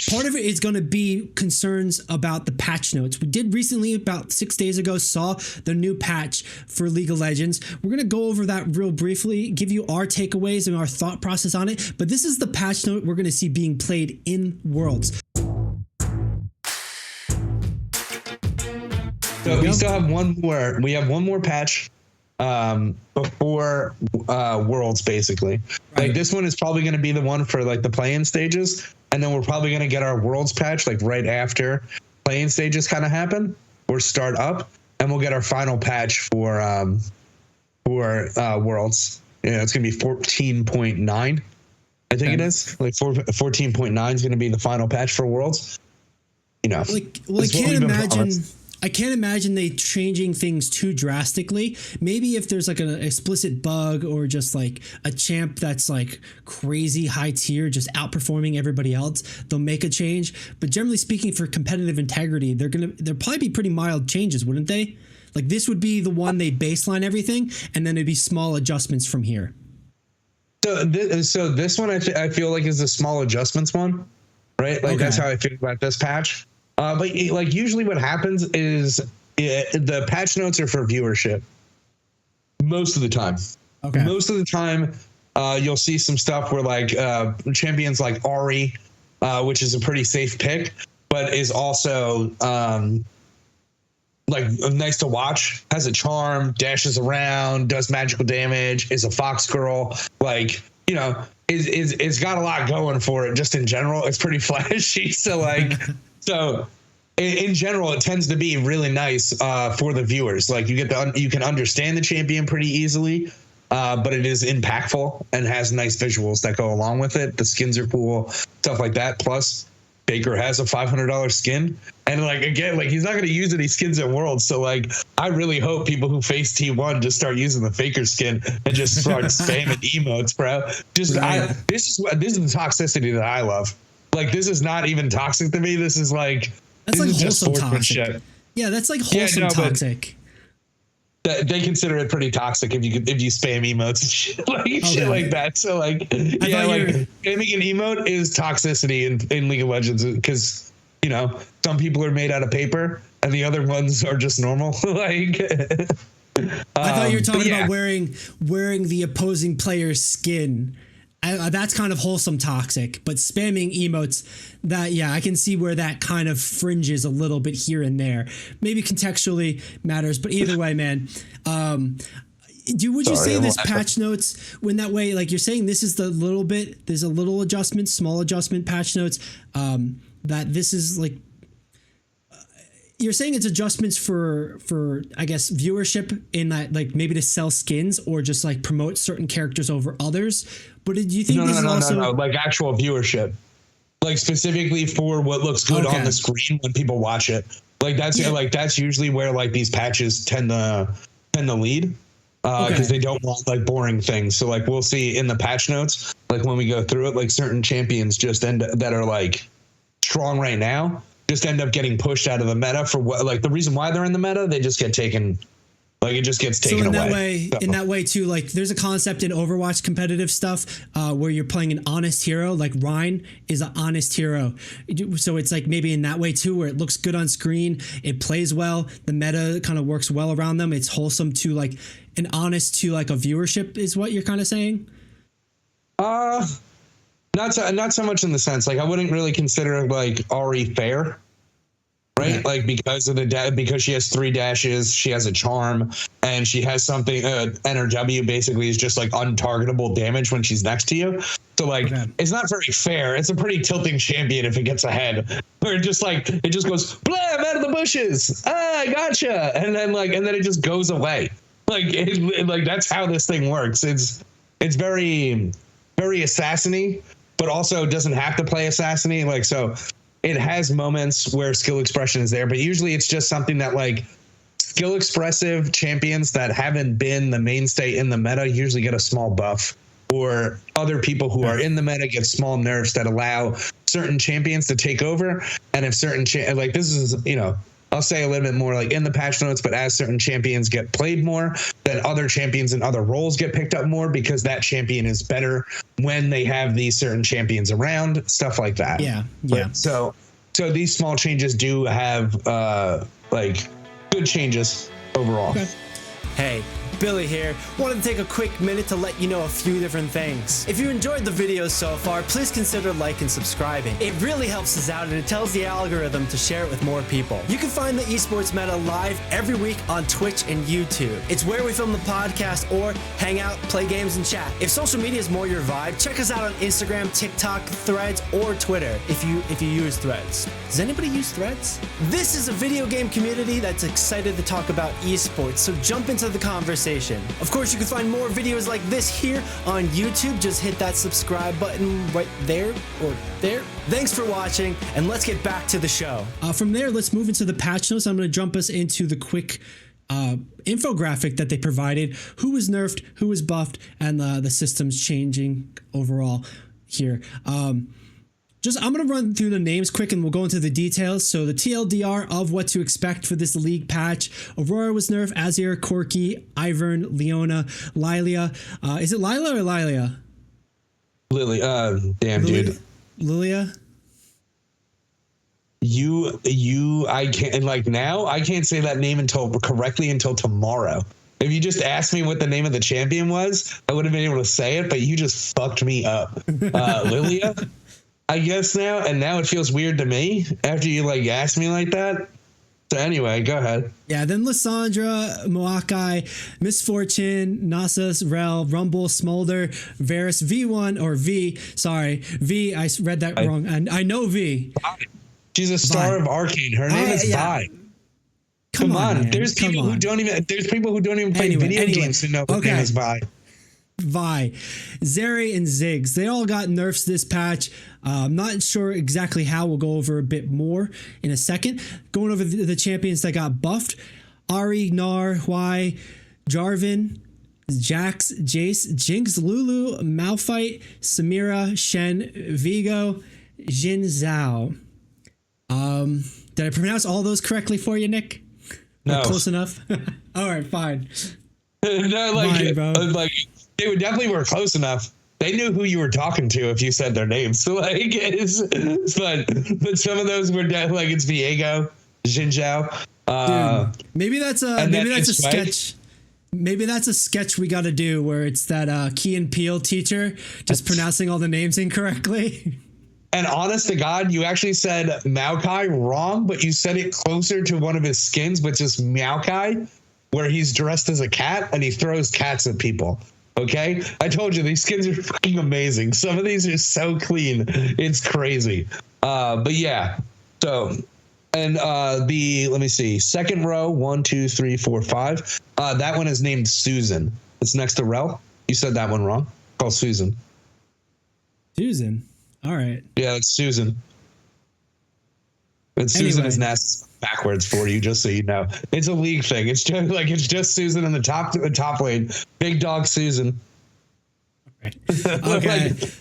part of it is going to be concerns about the patch notes. We did recently, about 6 days ago, saw the new patch for League of Legends. We're going to go over that real briefly, give you our takeaways and our thought process on it. But this is the patch note we're going to see being played in Worlds. So we still have one more. We have one more patch before Worlds, basically. Right. Like this one is probably going to be the one for like the play-in stages, and then we're probably going to get our Worlds patch like right after play-in stages kind of happen or start up, and we'll get our final patch for Worlds. Yeah, it's going to be 14.9. I think it is like 14.9 is going to be the final patch for Worlds. You know, well, I can't imagine they changing things too drastically. Maybe if there's like an explicit bug or just like a champ that's like crazy high tier, just outperforming everybody else, they'll make a change. But generally speaking, for competitive integrity, they'll probably be pretty mild changes, wouldn't they? Like this would be the one they baseline everything, and then it'd be small adjustments from here. So this one I feel like is a small adjustments one, right? Like that's how I feel about this patch. But like usually what happens is the patch notes are for viewership most of the time. Okay. Most of the time, you'll see some stuff where like champions like Ari, which is a pretty safe pick, but is also like nice to watch, has a charm, dashes around, does magical damage, is a fox girl, like, you know, is got a lot going for it just in general. It's pretty flashy. So like, so in general, it tends to be really nice for the viewers. Like you can understand the champion pretty easily, but it is impactful and has nice visuals that go along with it. The skins are cool, stuff like that. Plus, Baker has a $500 skin, and like again, like he's not going to use any skins at Worlds. So like, I really hope people who face T1 just start using the Faker skin and just start spamming emotes, bro. This is the toxicity that I love. Like this is not even toxic to me. This is like wholesome toxic. Yeah, that's like wholesome toxic. They consider it pretty toxic if you spam emotes and shit like that. So like, spamming an emote is toxicity in League of Legends because, you know, some people are made out of paper and the other ones are just normal. Like, I thought you were talking about wearing the opposing player's skin. That's kind of wholesome toxic, but spamming emotes, I can see where that kind of fringes a little bit here and there. Maybe contextually matters, but either way, man. Would you say this patch notes when that way, like you're saying, this is there's a little adjustment, small adjustment patch notes, that this is like, you're saying it's adjustments for I guess viewership in that, like maybe to sell skins or just like promote certain characters over others. But do you think no, like actual viewership, like specifically for what looks good on the screen when people watch it? Like that's usually where like these patches tend to lead because they don't want like boring things. So like we'll see in the patch notes, like when we go through it, like certain champions that are like strong right now just end up getting pushed out of the meta for what, like the reason why they're in the meta, they just get taken. Like it just gets taken away. In that way too, like there's a concept in Overwatch competitive stuff where you're playing an honest hero. Like Ryan is an honest hero, so it's like maybe in that way too, where it looks good on screen, it plays well, the meta kind of works well around them. It's wholesome to like an honest to like a viewership is what you're kind of saying. Not so much in the sense like I wouldn't really consider like Ari fair. Right, yeah. Like because she has 3 dashes, she has a charm, and she has something. And her W basically is just like untargetable damage when she's next to you. So like, it's not very fair. It's a pretty tilting champion if it gets ahead, where it just goes blam out of the bushes. I gotcha, and then it just goes away. Like that's how this thing works. It's very very assassin-y, but also doesn't have to play assassin-y. Like so. It has moments where skill expression is there, but usually it's just something that like skill expressive champions that haven't been the mainstay in the meta usually get a small buff, or other people who are in the meta get small nerfs that allow certain champions to take over. And if certain this is, you know, I'll say a little bit more like in the patch notes, but as certain champions get played more, then other champions and other roles get picked up more because that champion is better when they have these certain champions around, stuff like that. Yeah. But so these small changes do have like good changes overall. Okay. Hey, Billy here. Wanted to take a quick minute to let you know a few different things. If you enjoyed the video so far, please consider liking and subscribing. It really helps us out and it tells the algorithm to share it with more people. You can find the Esports Meta live every week on Twitch and YouTube. It's where we film the podcast or hang out, play games, and chat. If social media is more your vibe, check us out on Instagram, TikTok, Threads, or Twitter if you use Threads. Does anybody use Threads? This is a video game community that's excited to talk about esports, so jump into the conversation. Of course, you can find more videos like this here on YouTube. Just hit that subscribe button right there or there. Thanks for watching, and let's get back to the show. From there, let's move into the patch notes. I'm going to jump us into the quick infographic that they provided, who was nerfed, who was buffed, and the systems changing overall here. I'm going to run through the names quick and we'll go into the details. So the TLDR of what to expect for this league patch. Aurora was nerfed, Azir, Corki, Ivern, Leona, Lilia. Is it Lila or Lilia? Lily, damn, dude. Lilia? I can't, like, now I can't say that name correctly until tomorrow. If you just asked me what the name of the champion was, I would have been able to say it, but you just fucked me up. Lilia? I guess now, and now it feels weird to me after you like asked me like that. So anyway, go ahead. Yeah, then Lissandra, Moakai, Misfortune, Nasus, Rel, Rumble, Smolder, Varus, V1 or V. Sorry, V. I read that wrong, and I know V. She's a star of Arcane. Her name is Vi. Come on, man. There's people who don't even play video games who know her name is Vi. Vi, Zeri, and Ziggs. They all got nerfs this patch. I'm not sure exactly how. We'll go over a bit more in a second. Going over the champions that got buffed. Ari, Gnar, Hwai, Jarvan, Jax, Jace, Jinx, Lulu, Malphite, Samira, Shen, Vigo, Jin Zhao. Did I pronounce all those correctly for you, Nick? No. Close enough? All right, fine. No, like, fine, like they definitely were close enough. They knew who you were talking to if you said their names. So like, but some of those were like it's Viego, Jin Zhao. Maybe that's a sketch. Maybe that's a sketch we got to do where it's that Key and Peele teacher just pronouncing all the names incorrectly. And honest to God, you actually said Maokai wrong, but you said it closer to one of his skins, which is Maokai, where he's dressed as a cat and he throws cats at people. Okay, I told you these skins are fucking amazing. Some of these are so clean, it's crazy. But yeah, so and let me see, second row 1, 2, 3, 4, 5. That one is named Susan. It's next to Rel. You said that one wrong. It's called Susan. Susan. All right. Yeah, it's Susan. And Susan is nasty backwards for you, just so you know. It's a league thing. It's just Susan in the top lane. Big dog Susan. Okay. Like,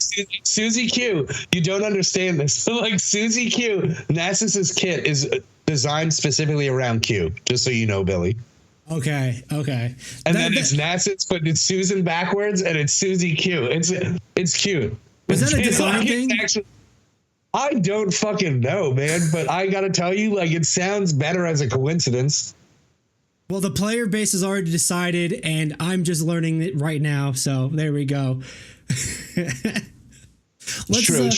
Susie Q. You don't understand this. Like Susie Q. Nasus's kit is designed specifically around Q. Just so you know, Billy. Okay. And then it's Nasus, but it's Susan backwards, and it's Susie Q. It's cute. Was that a design thing? I don't fucking know, man, but I gotta tell you, like, it sounds better as a coincidence. Well, the player base is already decided, and I'm just learning it right now, so there we go. It's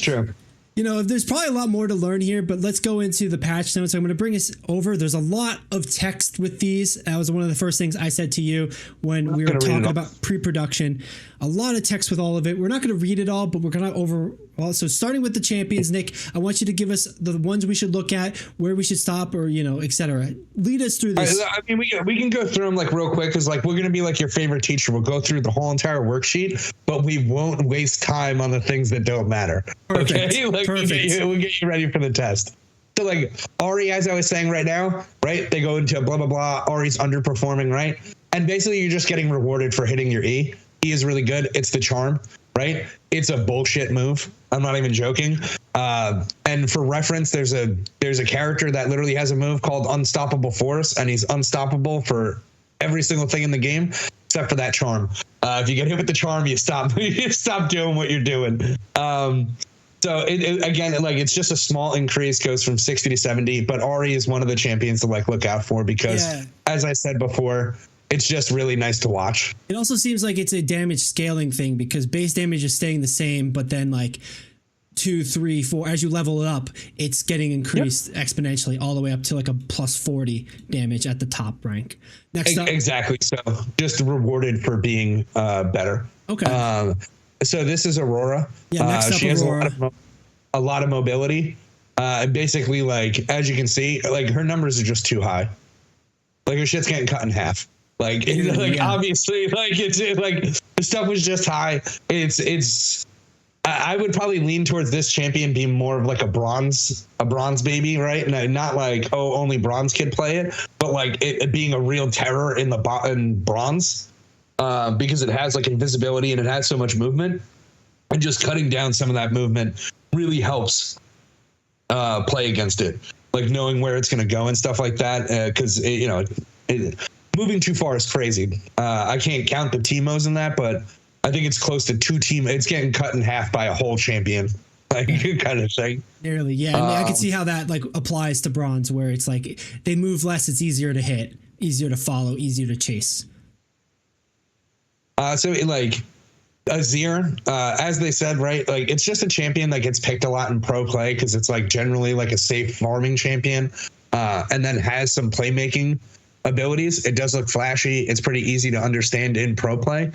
true. You know, there's probably a lot more to learn here, but let's go into the patch notes. I'm going to bring us over. There's a lot of text with these. That was one of the first things I said to you when we were talking about pre-production. A lot of text with all of it. We're not going to read it all, but we're going to so starting with the champions, Nick, I want you to give us the ones we should look at, where we should stop, or, you know, etc. Lead us through this. I mean, we can go through them like real quick, because like we're going to be like your favorite teacher. We'll go through the whole entire worksheet, but we won't waste time on the things that don't matter. Perfect. Okay? Like, Perfect. We'll get you ready for the test. So like Ari, as I was saying right now, right? They go into blah, blah, blah. Ari's underperforming, right? And basically you're just getting rewarded for hitting your E. E is really good. It's the charm, right? It's a bullshit move. I'm not even joking. And for reference, there's a character that literally has a move called Unstoppable Force, and he's unstoppable for every single thing in the game. except for that charm. If you get hit with the charm, you stop doing what you're doing. So again, like it's just a small increase, goes from 60 to 70. But Ahri is one of the champions to like look out for because, as I said before, it's just really nice to watch. It also seems like it's a damage scaling thing because base damage is staying the same, but then like 2, 3, 4, as you level it up, it's getting increased exponentially all the way up to like a plus 40 damage at the top rank. Next up, exactly. So just rewarded for being better. Okay. So this is Aurora. Yeah, next up, she Aurora. has a lot of mobility. Basically, like as you can see, like her numbers are just too high. Like her shit's getting cut in half. Like, obviously, like it's like the stuff was just high. It's. I would probably lean towards this champion being more of like a bronze baby, right? And not like only bronze kid play it, but like it being a real terror in bronze, because it has like invisibility and it has so much movement, and just cutting down some of that movement really helps play against it. Like knowing where it's going to go and stuff like that, because moving too far is crazy. I can't count the Teemos in that, but I think it's close to 2 team. It's getting cut in half by a whole champion, like kind of thing. Nearly, yeah. I mean, I can see how that like applies to bronze, where it's like they move less. It's easier to hit, easier to follow, easier to chase. So like Azir, as they said, right? Like it's just a champion that gets picked a lot in pro play because it's like generally like a safe farming champion, and then has some playmaking abilities. It does look flashy. It's pretty easy to understand in pro play.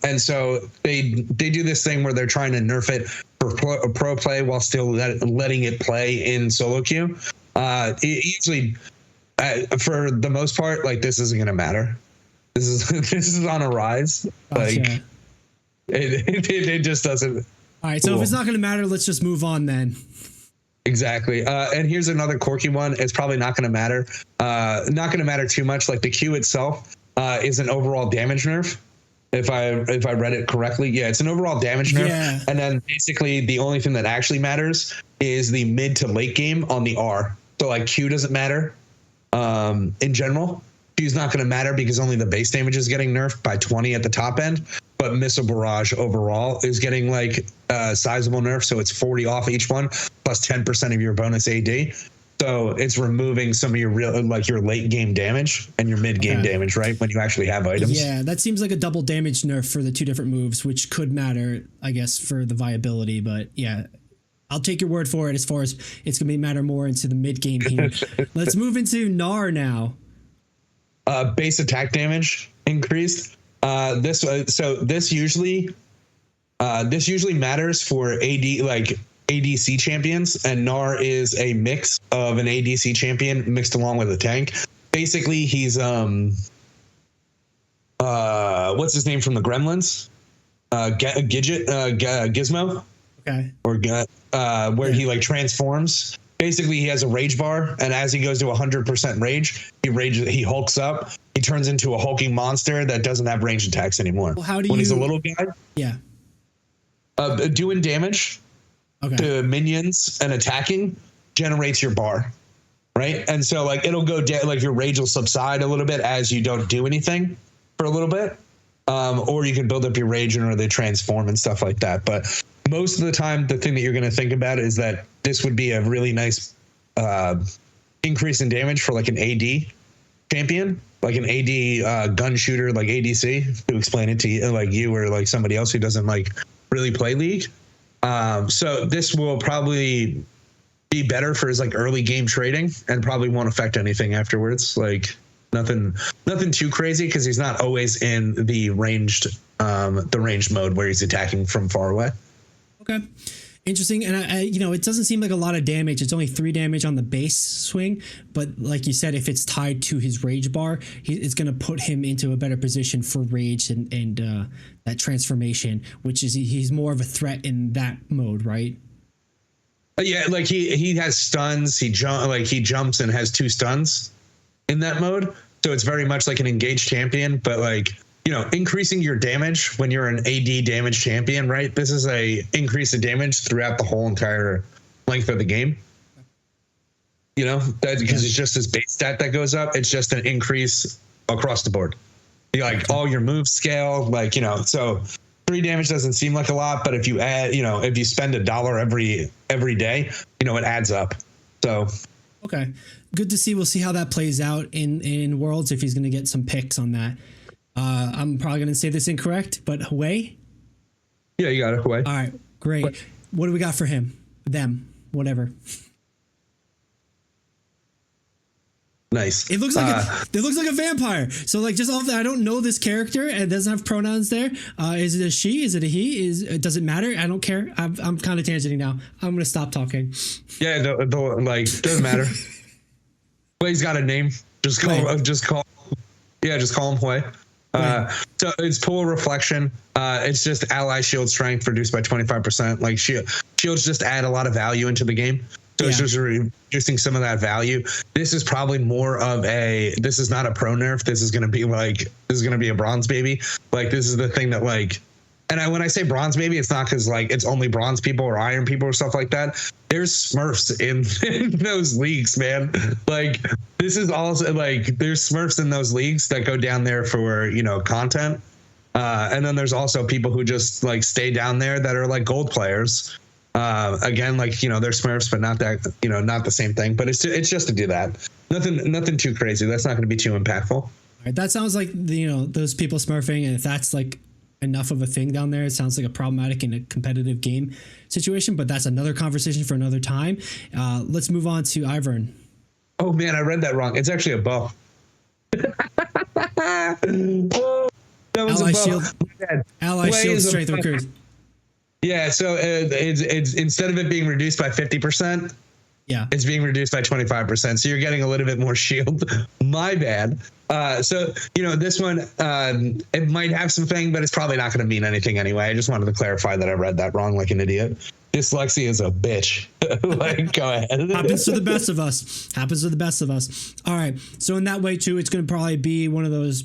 And so they do this thing where they're trying to nerf it for pro play while still letting it play in solo queue. Usually, for the most part, like this isn't going to matter. This is on a rise. Like it just doesn't. All right. So if it's not going to matter, let's just move on then. Exactly. And here's another quirky one. It's probably not going to matter. Not going to matter too much. Like the Q itself is an overall damage nerf. If I read it correctly. Yeah, it's an overall damage nerf. Yeah. And then basically the only thing that actually matters is the mid to late game on the R. So like Q doesn't matter in general. Q's not going to matter because only the base damage is getting nerfed by 20 at the top end. But Missile Barrage overall is getting like sizable nerf. So it's 40 off each one plus 10% of your bonus AD. So it's removing some of your real, like your late game damage and your mid game damage, right? When you actually have items. Yeah, that seems like a double damage nerf for the 2 different moves, which could matter, I guess, for the viability. But yeah, I'll take your word for it as far as it's going to matter more into the mid game here. Let's move into Gnar now. Base attack damage increased. This usually matters for AD, like ADC champions, and Gnar is a mix of an ADC champion mixed along with a tank. Basically, he's what's his name from the Gremlins? Gizmo. Okay. Or where he like transforms. Basically, he has a rage bar, and as he goes to 100% rage, he hulks up. He turns into a hulking monster that doesn't have ranged attacks anymore. Well, when he's a little guy, doing damage to minions and attacking generates your bar, right? And so like it'll go down, like your rage will subside a little bit as you don't do anything for a little bit, or you can build up your rage or they transform and stuff like that. But most of the time, the thing that you're going to think about is that this would be a really nice increase in damage for like an AD champion, like an AD gun shooter, like ADC, to explain it to you, like you or like somebody else who doesn't like really play League. So this will probably be better for his like early game trading and probably won't affect anything afterwards. Like nothing too crazy because he's not always in the ranged mode where he's attacking from far away. Okay. Interesting. And it doesn't seem like a lot of damage. It's only 3 damage on the base swing. But like you said, if it's tied to his rage bar, it's going to put him into a better position for rage and that transformation, which is he's more of a threat in that mode, right? Yeah, like he has stuns. He jumps and has 2 stuns in that mode. So it's very much like an engaged champion, but like, increasing your damage when you're an AD damage champion, right? This is a increase in damage throughout the whole entire length of the game. Because it's just his base stat that goes up. It's just an increase across the board. like all your moves scale, like, you know, so 3 damage doesn't seem like a lot, but if you add, you know, if you spend $1 every day, you know, it adds up. So okay, good to see. We'll see how that plays out in Worlds, if he's going to get some picks on that. I'm probably going to say this incorrect, but Hwei? Yeah, you got it, Hwei. All right, great. What do we got for him? Them, whatever. Nice. It looks like a vampire. So like, just off that, I don't know this character and it doesn't have pronouns there. Is it a she? Is it a he? Does it matter? I don't care. I'm kind of tangenting now. I'm gonna stop talking. Yeah, like doesn't matter. Hwei's got a name. Just call him Hwei. So it's Pool Reflection. It's just ally shield strength reduced by 25%. Like shields just add a lot of value into the game. So it's just reducing some of that value. This is probably more of this is not a pro nerf. This is going to be a bronze baby. Like, this is the thing that, like, and when I say bronze baby, it's not because like it's only bronze people or iron people or stuff like that. There's Smurfs in those leagues, man. Like, this is also like, there's Smurfs in those leagues that go down there for, you know, content. And then there's also people who just like stay down there that are like gold players. Again, like, you know, they're Smurfs, but not that, you know, not the same thing. But it's just to do that. Nothing too crazy. That's not going to be too impactful. All right, that sounds like, you know, those people smurfing, and if that's like enough of a thing down there, it sounds like a problematic in a competitive game situation. But that's another conversation for another time. Let's move on to Ivern. Oh man, I read that wrong. It's actually a buff. Ally shield strength recurs. Yeah, so it's instead of it being reduced by 50%, it's being reduced by 25%. So you're getting a little bit more shield. My bad. So, you know, this one, it might have some thing, but it's probably not going to mean anything anyway. I just wanted to clarify that I read that wrong like an idiot. Dyslexia is a bitch. Like, go ahead. Happens to the best of us. All right. So in that way, too, it's going to probably be one of those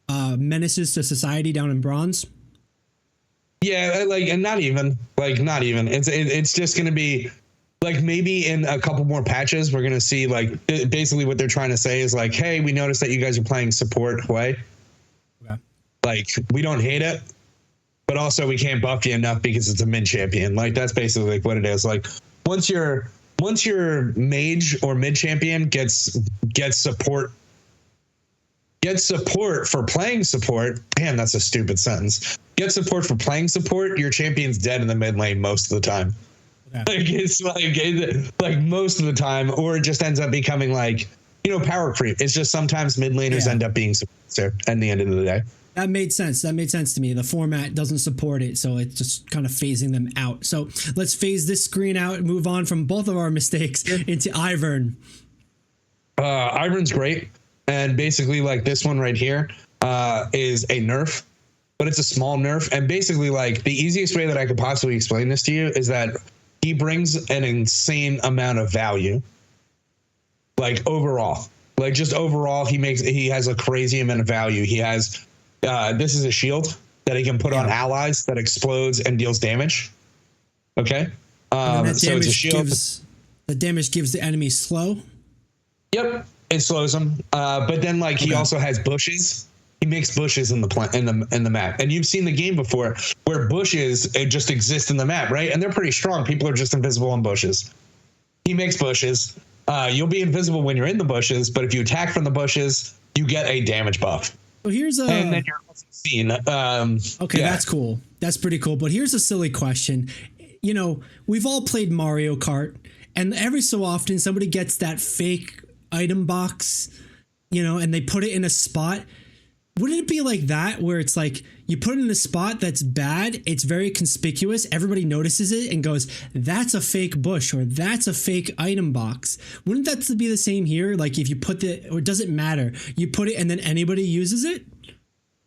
menaces to society down in bronze. Yeah, like, and not even. It's just going to be like, maybe in a couple more patches, we're going to see, like, basically what they're trying to say is like, hey, we noticed that you guys are playing support Hwei. Okay. Like, we don't hate it, but also we can't buff you enough because it's a mid champion. Like, that's basically like what it is. Like, once your mage or mid champion gets support for playing support. Man, that's a stupid sentence. Get support for playing support. Your champion's dead in the mid lane most of the time. Okay. Like, it's like most of the time, or it just ends up becoming like, you know, power creep. It's just sometimes mid laners end up being supports there at the end of the day. That made sense. That made sense to me. The format doesn't support it, so it's just kind of phasing them out. So let's phase this screen out and move on from both of our mistakes into Ivern. Ivern's great. And basically, like, this one right here is a nerf, but it's a small nerf. And basically, like, the easiest way that I could possibly explain this to you is that he brings an insane amount of value. Like, overall, like, just overall, he has a crazy amount of value. He has, this is a shield that he can put on allies that explodes and deals damage. Okay. So it's a shield. The damage gives the enemy slow. Yep. It slows him, but then, like, he also has bushes. He makes bushes in the map, and you've seen the game before where bushes just exist in the map, right? And they're pretty strong. People are just invisible in bushes. He makes bushes. You'll be invisible when you're in the bushes, but if you attack from the bushes, you get a damage buff. So here's and then you're also seen. That's cool. That's pretty cool. But here's a silly question. You know, we've all played Mario Kart, and every so often somebody gets that fake item box, you know, and they put it in a spot. Wouldn't it be like that, where it's like you put it in a spot that's bad, it's very conspicuous, everybody notices it and goes, that's a fake bush, or that's a fake item box? Wouldn't that be the same here? Like, if you put or does it matter? You put it and then anybody uses it?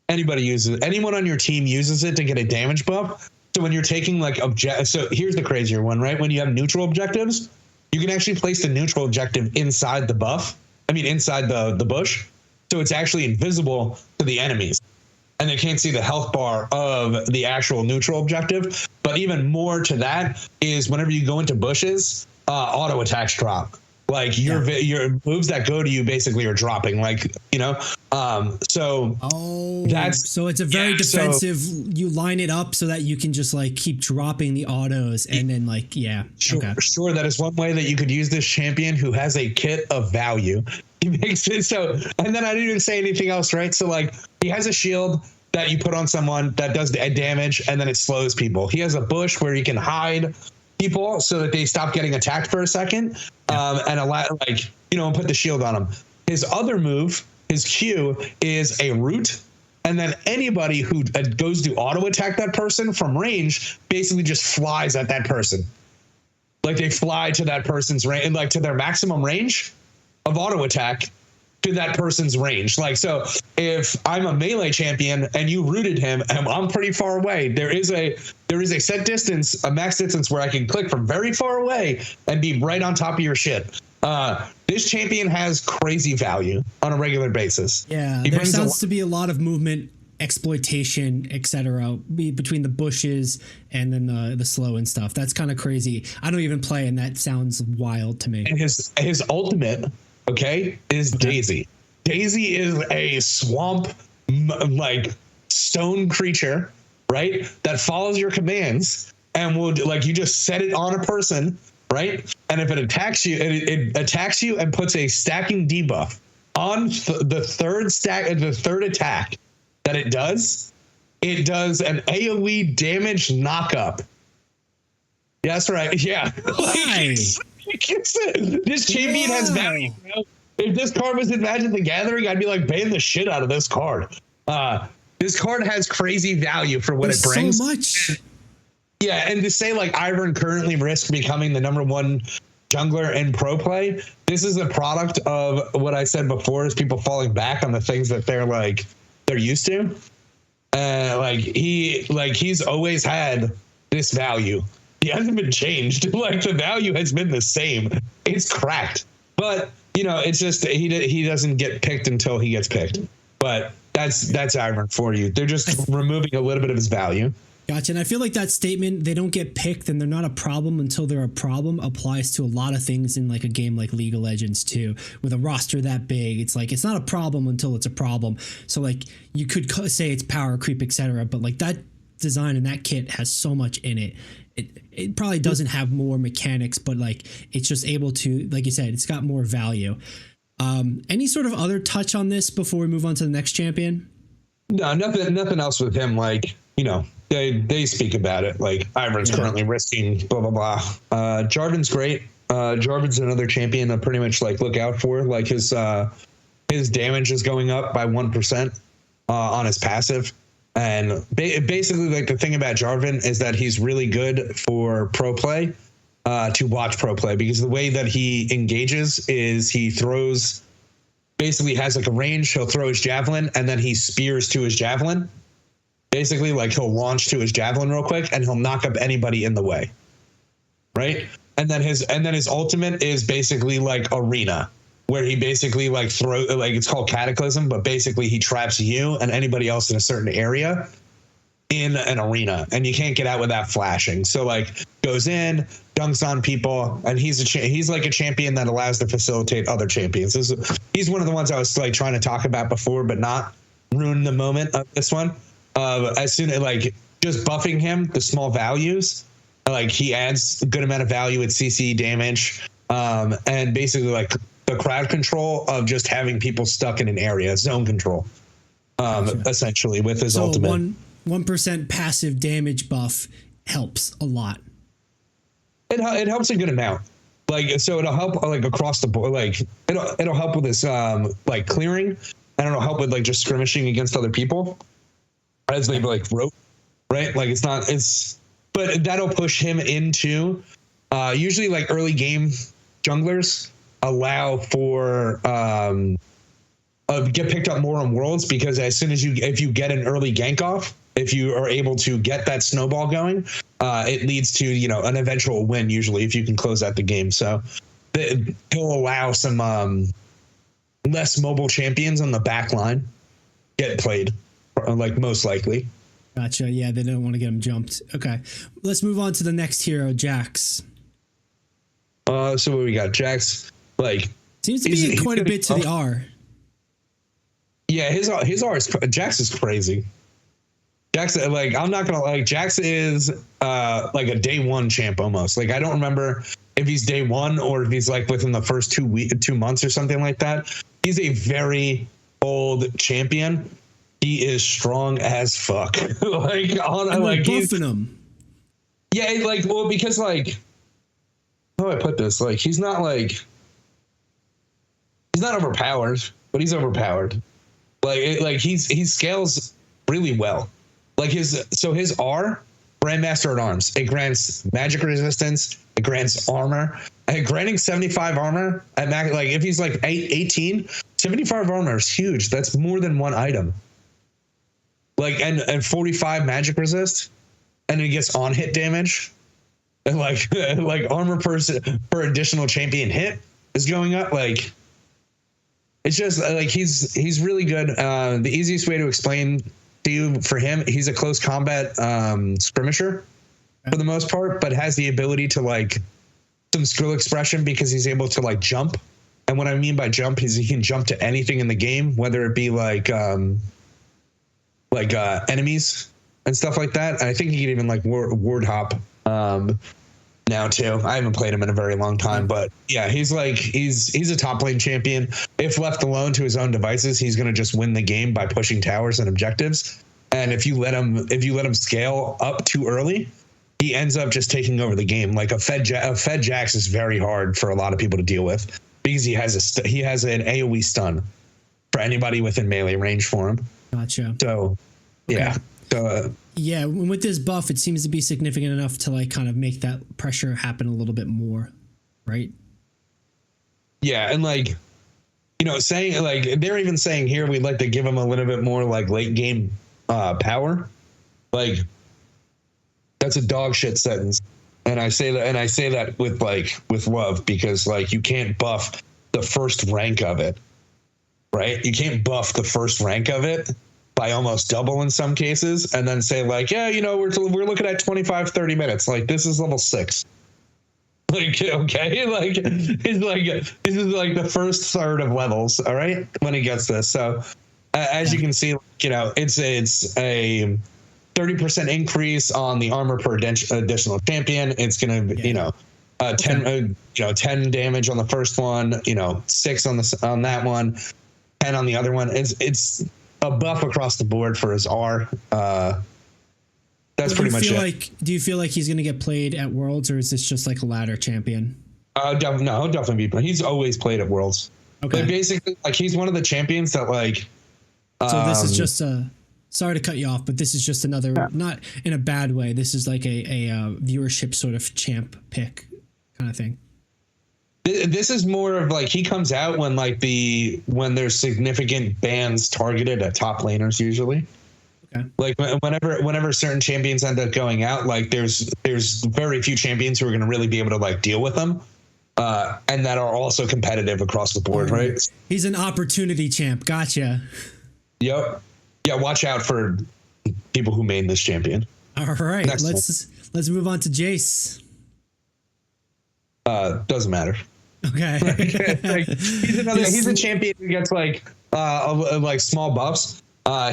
Anybody uses it. Anyone on your team uses it to get a damage buff. So when you're taking, like, so here's the crazier one, right? When you have neutral objectives, you can actually place the neutral objective inside the buff. Inside the bush. So it's actually invisible to the enemies. And they can't see the health bar of the actual neutral objective. But even more to that is whenever you go into bushes, auto attacks drop. Like your moves that go to you basically are dropping, like, you know. So so it's a very defensive. You line it up so that you can just like keep dropping the autos and then like sure. That is one way that you could use this champion who has a kit of value. He makes it so, and then I didn't even say anything else, right? So like he has a shield that you put on someone that does damage and then it slows people. He has a bush where he can hide people so that they stop getting attacked for a second, and allow, like, you know, and put the shield on them. His other move, his Q, is a root, and then anybody who goes to auto attack that person from range basically just flies at that person. Like they fly to that person's range, like to their maximum range of auto attack to that person's range. Like, so if I'm a melee champion and you rooted him and I'm pretty far away, there is a set distance, a max distance where I can click from very far away and be right on top of your shit. This champion has crazy value on a regular basis. Yeah, there sounds to be a lot of movement, exploitation, etc. between the bushes and then the slow and stuff. That's kind of crazy. I don't even play, and that sounds wild to me. And his ultimate, is Daisy. Daisy is a swamp, like, stone creature, right, that follows your commands and will, like, you just set it on a person, right, and if it attacks you, it attacks you and puts a stacking debuff on the third attack that it does an AoE damage knockup. Yeah, that's right. Yeah. Why? This champion has value. If this card was in Magic the Gathering, I'd be like ban the shit out of this card. This card has crazy value for what it brings. So much. Yeah, and to say like Ivern currently risks becoming the #1 jungler in pro play, this is a product of what I said before, is people falling back on the things that they're used to. He's always had this value. He hasn't been changed. Like, the value has been the same. It's cracked, but you know, it's just he doesn't get picked until he gets picked. But that's Ivern for you. They're just removing a little bit of his value. Gotcha. And I feel like that statement, they don't get picked and they're not a problem until they're a problem, applies to a lot of things in like a game like League of Legends too. With a roster that big, it's like, it's not a problem until it's a problem. So like you could say it's power creep, etc. But like that design and that kit has so much in it. It probably doesn't have more mechanics, but like it's just able to, like you said, it's got more value. Any sort of other touch on this before we move on to the next champion? No, nothing else with him. Like, you know, they speak about it. Like, Ivern's currently risking blah blah blah. Jarvan's great. Jarvan's another champion to pretty much like look out for. Like his damage is going up by 1% on his passive. And basically, like, the thing about Jarvan is that he's really good for pro play, to watch pro play, because the way that he engages is he throws, basically has like a range. He'll throw his javelin and then he spears to his javelin. Basically, like, he'll launch to his javelin real quick and he'll knock up anybody in the way, right? And then his ultimate is basically like Arena, where he basically like it's called Cataclysm, but basically he traps you and anybody else in a certain area in an arena, and you can't get out without flashing. So like goes in, dunks on people, and he's like a champion that allows to facilitate other champions. He's one of the ones I was like trying to talk about before, but not ruin the moment of this one. As soon as like just buffing him, the small values, like he adds a good amount of value with CC damage, and basically like the crowd control of just having people stuck in an area, zone control, essentially with his ultimate. 1% passive damage buff helps a lot. It helps a good amount. Like, so it'll help like across the board. Like it'll help with this like clearing, and it'll help with like just skirmishing against other people as they like rope, right? Like but that'll push him into usually like early game junglers allow for get picked up more on worlds, because as soon as if you get an early gank off, if you are able to get that snowball going, it leads to, you know, an eventual win usually if you can close out the game. So he'll allow some less mobile champions on the back line get played, like most likely. Gotcha. Yeah, they don't want to get him jumped. Okay, let's move on to the next hero, Jax. So what we got? Jax. Like, seems to be quite a bit to the R. Yeah, his R is Jax is crazy. Jax, like, I'm not gonna like, Jax is like a day one champ almost. Like, I don't remember if he's day one or if he's like within the first 2 months or something like that. He's a very old champion. He is strong as fuck. Like, like he's buffing him. Yeah, like, well, because like, how do I put this? Like, he's not overpowered, but he's overpowered. Like he scales really well. Like his R, Grandmaster at Arms, it grants magic resistance, it grants armor, and granting 75 armor at max. Like if he's like 18, 75 armor is huge. That's more than one item. Like and 45 magic resist, and it gets on hit damage, and like like armor per additional champion hit is going up. Like, it's just like he's really good. The easiest way to explain to you for him, he's a close combat skirmisher for the most part, but has the ability to like some skill expression because he's able to like jump. And what I mean by jump is he can jump to anything in the game, whether it be like enemies and stuff like that. And I think he can even like ward hop now too. I haven't played him in a very long time, but yeah, he's a top lane champion. If left alone to his own devices, he's going to just win the game by pushing towers and objectives. And if you let him scale up too early, he ends up just taking over the game. Like a Fed Jax is very hard for a lot of people to deal with because he has an AoE stun for anybody within melee range for him. Gotcha. So, yeah. Okay. Yeah, with this buff, it seems to be significant enough to like kind of make that pressure happen a little bit more, right? Yeah, and like, you know, saying like they're even saying here we'd like to give him a little bit more like late game power. Like, that's a dog shit sentence, and I say that with love because like you can't buff the first rank of it, right? You can't buff the first rank of it by almost double in some cases, and then say like, yeah, you know, we're looking at 25-30 minutes. Like, this is level 6. Like, okay, like this is like the first third of levels, all right, when it gets this. So as you can see, you know, it's a 30% increase on the armor per additional champion. It's gonna be, you know, 10 damage on the first one, you know, 6 on that one, 10 on the other one. It's a buff across the board for his R. That's pretty much it. Do you feel like he's going to get played at Worlds, or is this just like a ladder champion? No, he'll definitely be. He's always played at Worlds. Okay. But basically, like, he's one of the champions that like. So this is just a. Sorry to cut you off, but this is just another, not in a bad way. This is like a viewership sort of champ pick kind of thing. This is more of like he comes out when there's significant bans targeted at top laners usually. Okay. Like whenever certain champions end up going out, like there's very few champions who are going to really be able to like deal with them, and that are also competitive across the board, right? He's an opportunity champ. Gotcha. Yep. Yeah. Watch out for people who main this champion. All right. Let's move on to Jace. Doesn't matter. Okay. Like, he's a champion who gets like small buffs.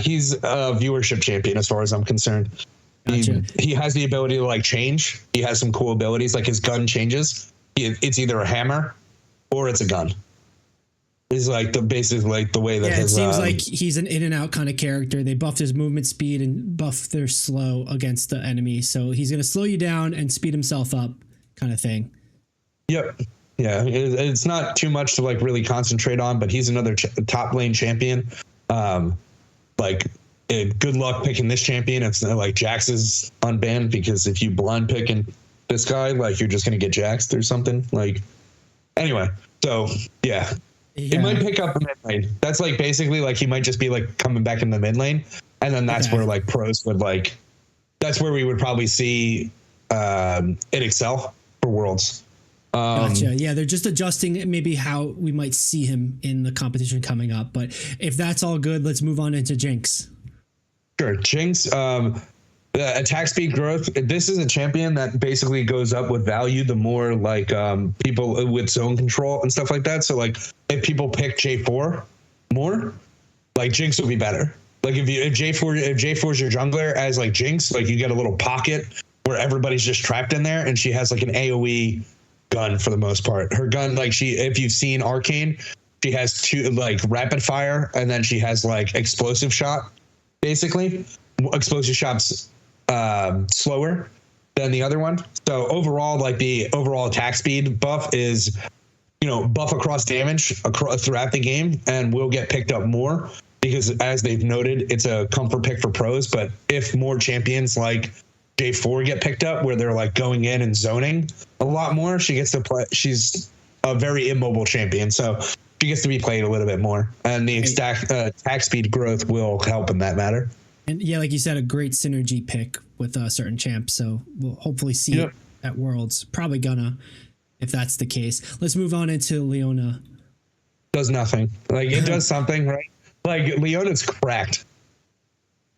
He's a viewership champion as far as I'm concerned. Gotcha. He has the ability to like change. He has some cool abilities, like his gun changes. It's either a hammer or it's a gun. It's like basically the way that his, it seems like he's an in and out kind of character. They buffed his movement speed and buffed their slow against the enemy, so he's going to slow you down and speed himself up, kind of thing. Yep. Yeah, it's not too much to like really concentrate on, but he's another top lane champion. Like, good luck picking this champion. It's not like Jax is unbanned, because if you blind picking this guy, like, you're just gonna get Jaxed or something. Like, anyway, so yeah. He might pick up the mid lane. That's like basically like he might just be like coming back in the mid lane, and then that's where like pros would like. That's where we would probably see it excel for Worlds. Gotcha. Yeah, they're just adjusting maybe how we might see him in the competition coming up. But if that's all good, let's move on into Jinx. Sure. Jinx, The attack speed growth. This is a champion that basically goes up with value the more like people with zone control and stuff like that. So like if people pick J4 more, like Jinx will be better. Like if J4 is your jungler as like Jinx, like you get a little pocket where everybody's just trapped in there, and she has like an AoE gun for the most part. Her gun, like if you've seen Arcane, she has two like rapid fire, and then she has like explosive shot. Basically, explosive shots slower than the other one. So overall, like the overall attack speed buff is, buff across damage throughout the game, and will get picked up more because, as they've noted, it's a comfort pick for pros. But if more champions like J4 get picked up, where they're like going in and zoning a lot more, she gets to play. She's a very immobile champion, so she gets to be played a little bit more, and the attack speed growth will help in that matter. And yeah, like you said, a great synergy pick with certain champs. So we'll hopefully see it at Worlds. Probably gonna, if that's the case. Let's move on into Leona. Does nothing. Like it does something, right? Like Leona's cracked.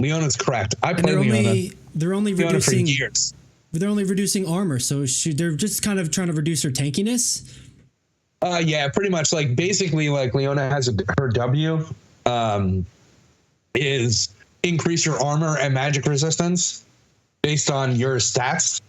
I play Leona. They're only Leona reducing for years. They're only reducing armor, so they're just kind of trying to reduce her tankiness. Yeah, pretty much. Like basically, like Leona has her W is increase your armor and magic resistance based on your stats,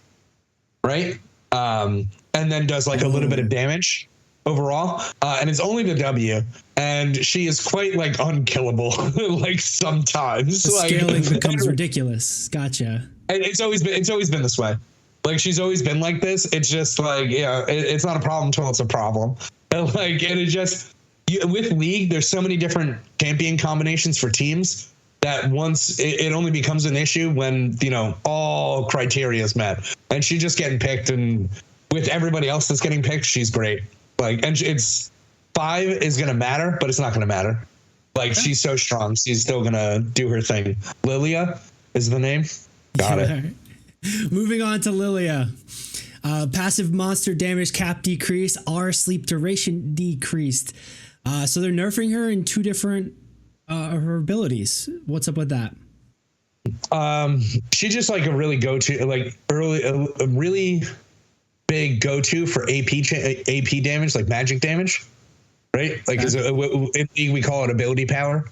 right? And then does like a little bit of damage overall, and it's only the W, and she is quite like unkillable like sometimes. The like scaling becomes ridiculous. Gotcha. And it's always been this way. Like she's always been like this. It's just like, it's not a problem until it's a problem. And it just with League, there's so many different champion combinations for teams that once it only becomes an issue when all criteria is met, and she's just getting picked, and with everybody else that's getting picked, she's great. Like, and it's 5 is gonna matter, but it's not gonna matter. Like she's so strong, she's still gonna do her thing. Lilia is the name. Got it. Moving on to Lilia. Passive monster damage cap decreased, R sleep duration decreased. So they're nerfing her in 2 different her abilities. What's up with that? She's just like a really go-to, like a really big go-to for AP damage, like magic damage, right? Like in League we call it ability power,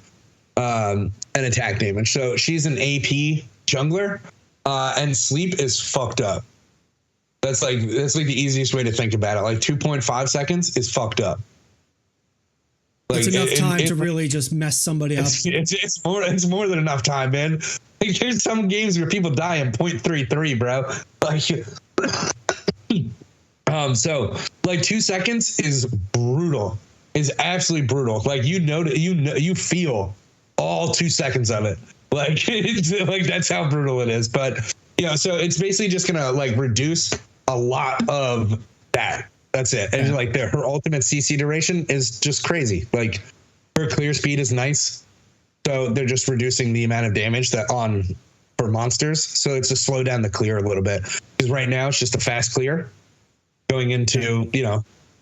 and attack damage. So she's an AP jungler, and sleep is fucked up. That's like the easiest way to think about it. Like 2.5 seconds is fucked up. Like, it's enough time to really just mess somebody up. It's more than enough time, man. Like there's some games where people die in 0.33, bro. Like, so like 2 seconds is brutal. Is absolutely brutal. Like you feel all 2 seconds of it. Like like that's how brutal it is. But so it's basically just gonna like reduce a lot of that. That's it. And like her ultimate CC duration is just crazy. Like her clear speed is nice. So they're just reducing the amount of damage for monsters. So it's to slow down the clear a little bit. Because right now it's just a fast clear going into,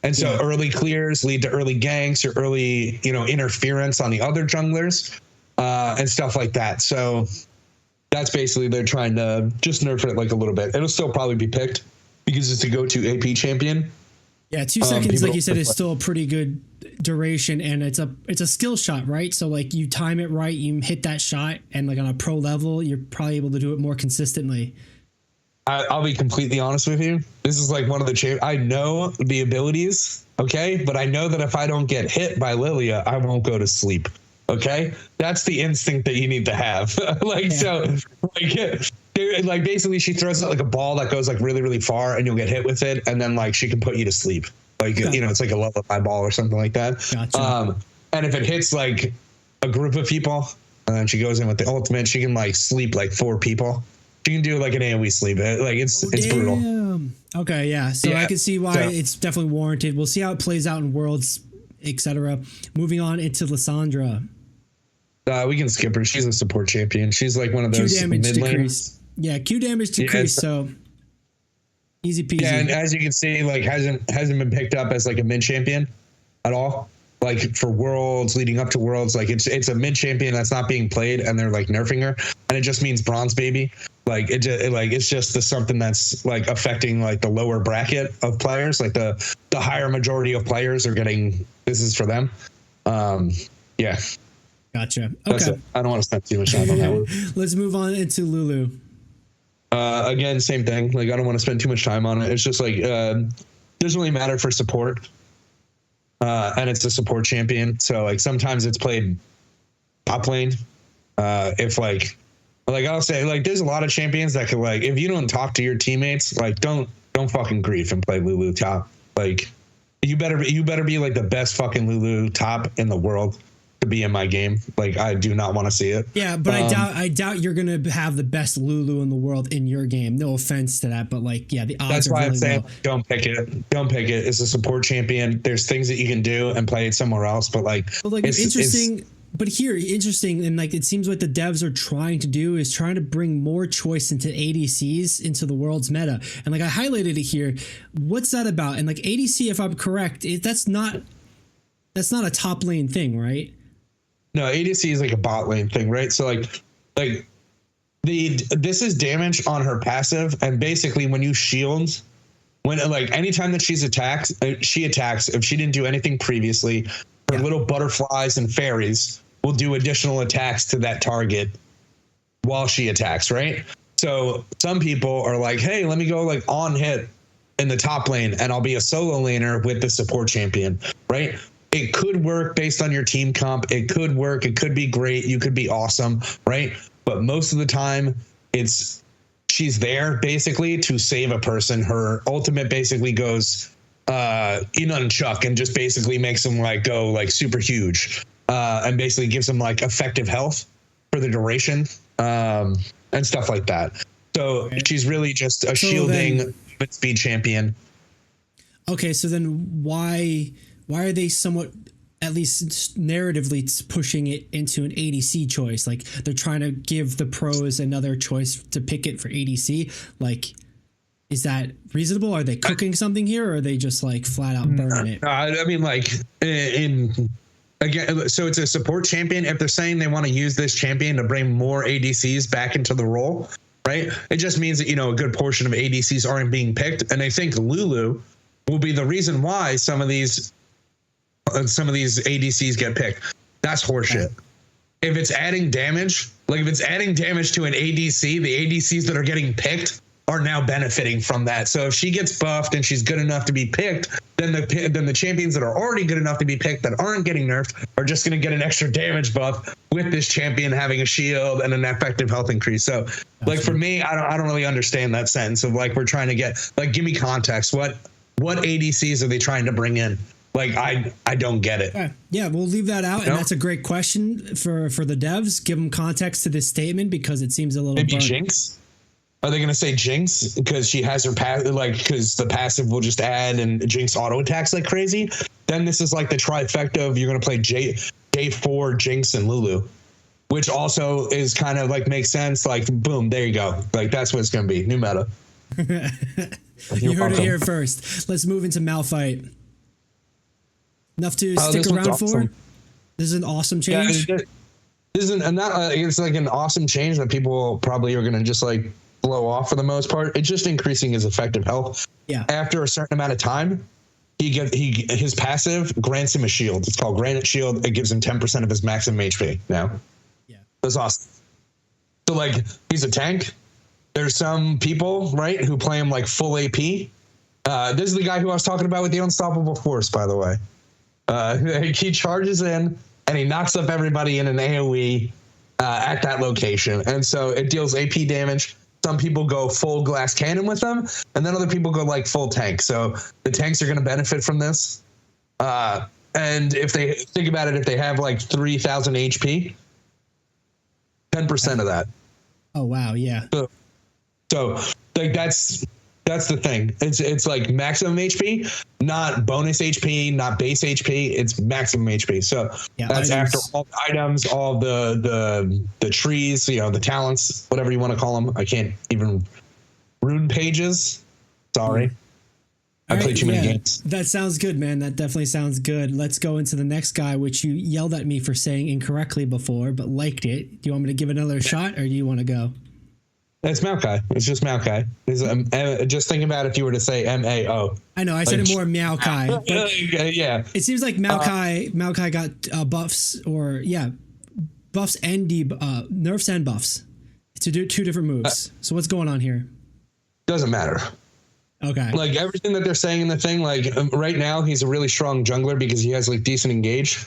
and so early clears lead to early ganks or early, interference on the other junglers and stuff like that. So that's basically they're trying to just nerf it like a little bit. It'll still probably be picked because it's a go-to AP champion. Yeah, 2 seconds, like you said, is still a pretty good duration, and it's a skill shot, right? So like you time it right, you hit that shot, and like on a pro level, you're probably able to do it more consistently. I'll be completely honest with you. This is like one of the I know the abilities, okay, but I know that if I don't get hit by Lilia, I won't go to sleep. Okay, that's the instinct that you need to have. Like basically she throws out like a ball that goes like really, really far, and you'll get hit with it, and then like she can put you to sleep. Like it's like a lullaby ball or something like that. Gotcha. And if it hits like a group of people, and then she goes in with the ultimate, she can like sleep like 4 people. She can do like an AoE sleep. Like it's brutal. Okay, yeah. So I can see why it's definitely warranted. We'll see how it plays out in Worlds, etc. Moving on into Lissandra. We can skip her. She's a support champion. She's like one of those mid laners. Yeah, Q damage decrease, so easy peasy. Yeah, and as you can see, like hasn't been picked up as like a mid champion at all. Like for Worlds, leading up to Worlds, like it's a mid champion that's not being played, and they're like nerfing her, and it just means bronze baby. Like it's just something that's like affecting like the lower bracket of players. Like the higher majority of players are getting, this is for them. Yeah. Gotcha. Okay. I don't want to spend too much time on that one. Let's move on into Lulu. Again, same thing. Like I don't want to spend too much time on it. It's just like doesn't really matter for support. And it's a support champion. So like sometimes it's played top lane. If like I'll say like there's a lot of champions that could like, if you don't talk to your teammates, like don't fucking grief and play Lulu top. Like you better be like the best fucking Lulu top in the world to be in my game. Like I do not want to see it. Yeah, but I doubt you're gonna have the best Lulu in the world in your game. No offense to that, but like yeah, the odds. That's are why really I'm saying low. don't pick it. Don't pick it. It's a support champion. There's things that you can do and play it somewhere else, but like interesting. But here, interesting, and like it seems like the devs are trying to do is trying to bring more choice into ADCs into the world's meta. And like I highlighted it here. What's that about? And like ADC, if I'm correct, that's not a top lane thing, right? No, ADC is like a bot lane thing, right? So like this is damage on her passive, and basically when you shield, when like anytime that she attacks, if she didn't do anything previously, her little butterflies and fairies will do additional attacks to that target while she attacks, right? So some people are like, hey, let me go like on hit in the top lane and I'll be a solo laner with the support champion, right? It could work based on your team comp. It could work. It could be great. You could be awesome, right? But most of the time she's there basically to save a person. Her ultimate basically goes Chuck and just basically makes them like go like super huge and basically gives them like effective health for the duration and stuff like that. So she's really just a shielding speed champion. Okay, so then why are they somewhat, at least narratively, pushing it into an ADC choice? Like they're trying to give the pros another choice to pick it for ADC. Like, is that reasonable? Are they cooking something here, or are they just like flat out burning it? I mean, like again, so it's a support champion. If they're saying they want to use this champion to bring more ADCs back into the role, right? It just means that, you know, a good portion of ADCs aren't being picked. And I think Lulu will be the reason why some of these ADCs get picked. That's horseshit. If it's adding damage, like if it's adding damage to an ADC, the ADCs that are getting picked are now benefiting from that. So if she gets buffed and she's good enough to be picked, then the champions that are already good enough to be picked that aren't getting nerfed are just going to get an extra damage buff with this champion having a shield and an effective health increase. So like for me, I don't really understand that sense of like, we're trying to get like, give me context. What ADCs are they trying to bring in? Like, I don't get it. Yeah, we'll leave that out. And that's a great question for the devs. Give them context to this statement because it seems a little maybe Jinx. Are they going to say Jinx because she has her because the passive will just add and Jinx auto attacks like crazy? Then this is like the trifecta of you're going to play J4, Jinx, and Lulu, which also is kind of like makes sense. Like, boom, there you go. Like, that's what it's going to be. New meta. You heard it here first. Let's move into Malphite. Enough to stick around for? This is an awesome change. Yeah, it's like an awesome change that people probably are going to just like blow off for the most part. It's just increasing his effective health. Yeah. After a certain amount of time, his passive grants him a shield. It's called Granite Shield. It gives him 10% of his maximum HP now. Yeah. That's awesome. So like he's a tank. There's some people, right, who play him like full AP. This is the guy who I was talking about with the Unstoppable Force, by the way. He charges in and he knocks up everybody in an AoE at that location. And so it deals AP damage. Some people go full glass cannon with them, and then other people go like full tank. So the tanks are going to benefit from this. And if they think about it, if they have like 3,000 HP, 10% of that. Oh, wow. Yeah. So like that's the thing. It's like maximum HP, not bonus HP, not base HP. It's maximum HP. So that's after all the items, all the trees, you know, the talents, whatever you want to call them. I can't even rune pages. Sorry. I played too many games. That sounds good, man. That definitely sounds good. Let's go into the next guy, which you yelled at me for saying incorrectly before, but liked it. Do you want me to give it another shot or do you want to go? It's Maokai. It's just Maokai. Just think about if you were to say MAO. I know. I said it more Maokai. But yeah. It seems like Maokai got buffs buffs and nerfs and buffs to do two different moves. So what's going on here? Doesn't matter. Okay. Like everything that they're saying in the thing, like right now he's a really strong jungler because he has like decent engage.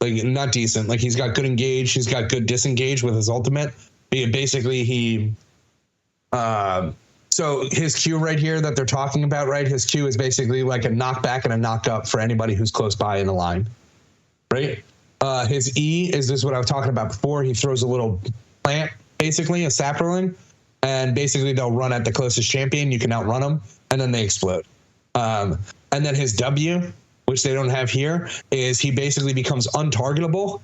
Like not decent. Like he's got good engage. He's got good disengage with his ultimate. Basically so his Q right here that they're talking about, right? His Q is basically like a knockback and a knock up for anybody who's close by in the line, right? His E is this what I was talking about before. He throws a little plant, basically a sapperling, and basically they'll run at the closest champion. You can outrun them, and then they explode. And then his W, which they don't have here, is he basically becomes untargetable,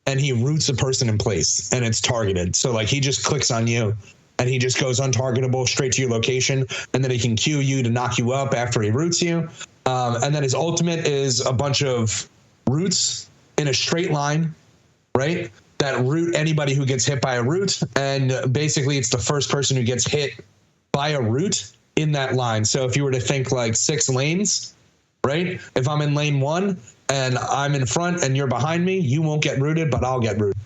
and he roots a person in place, and it's targeted. So like he just clicks on you, and he just goes untargetable straight to your location, and then he can Q you to knock you up after he roots you. And then his ultimate is a bunch of roots in a straight line, right? That root anybody who gets hit by a root, and basically it's the first person who gets hit by a root in that line. So if you were to think like 6 lanes, right? If I'm in lane 1 and I'm in front and you're behind me, you won't get rooted, but I'll get rooted.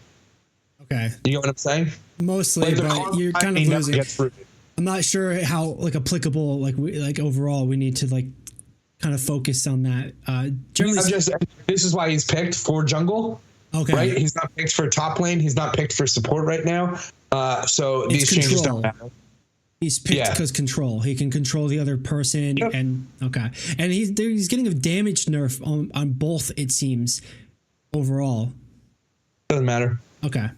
Okay. You get what I'm saying? Mostly, like but you're kind of losing. I'm not sure how like applicable like overall we need to like kind of focus on that. Generally, this is why he's picked for jungle. Okay. Right? He's not picked for top lane. He's not picked for support right now. So these changes don't matter. He's picked because control. He can control the other person, and and he's getting a damage nerf on both. It seems overall. Doesn't matter. Okay.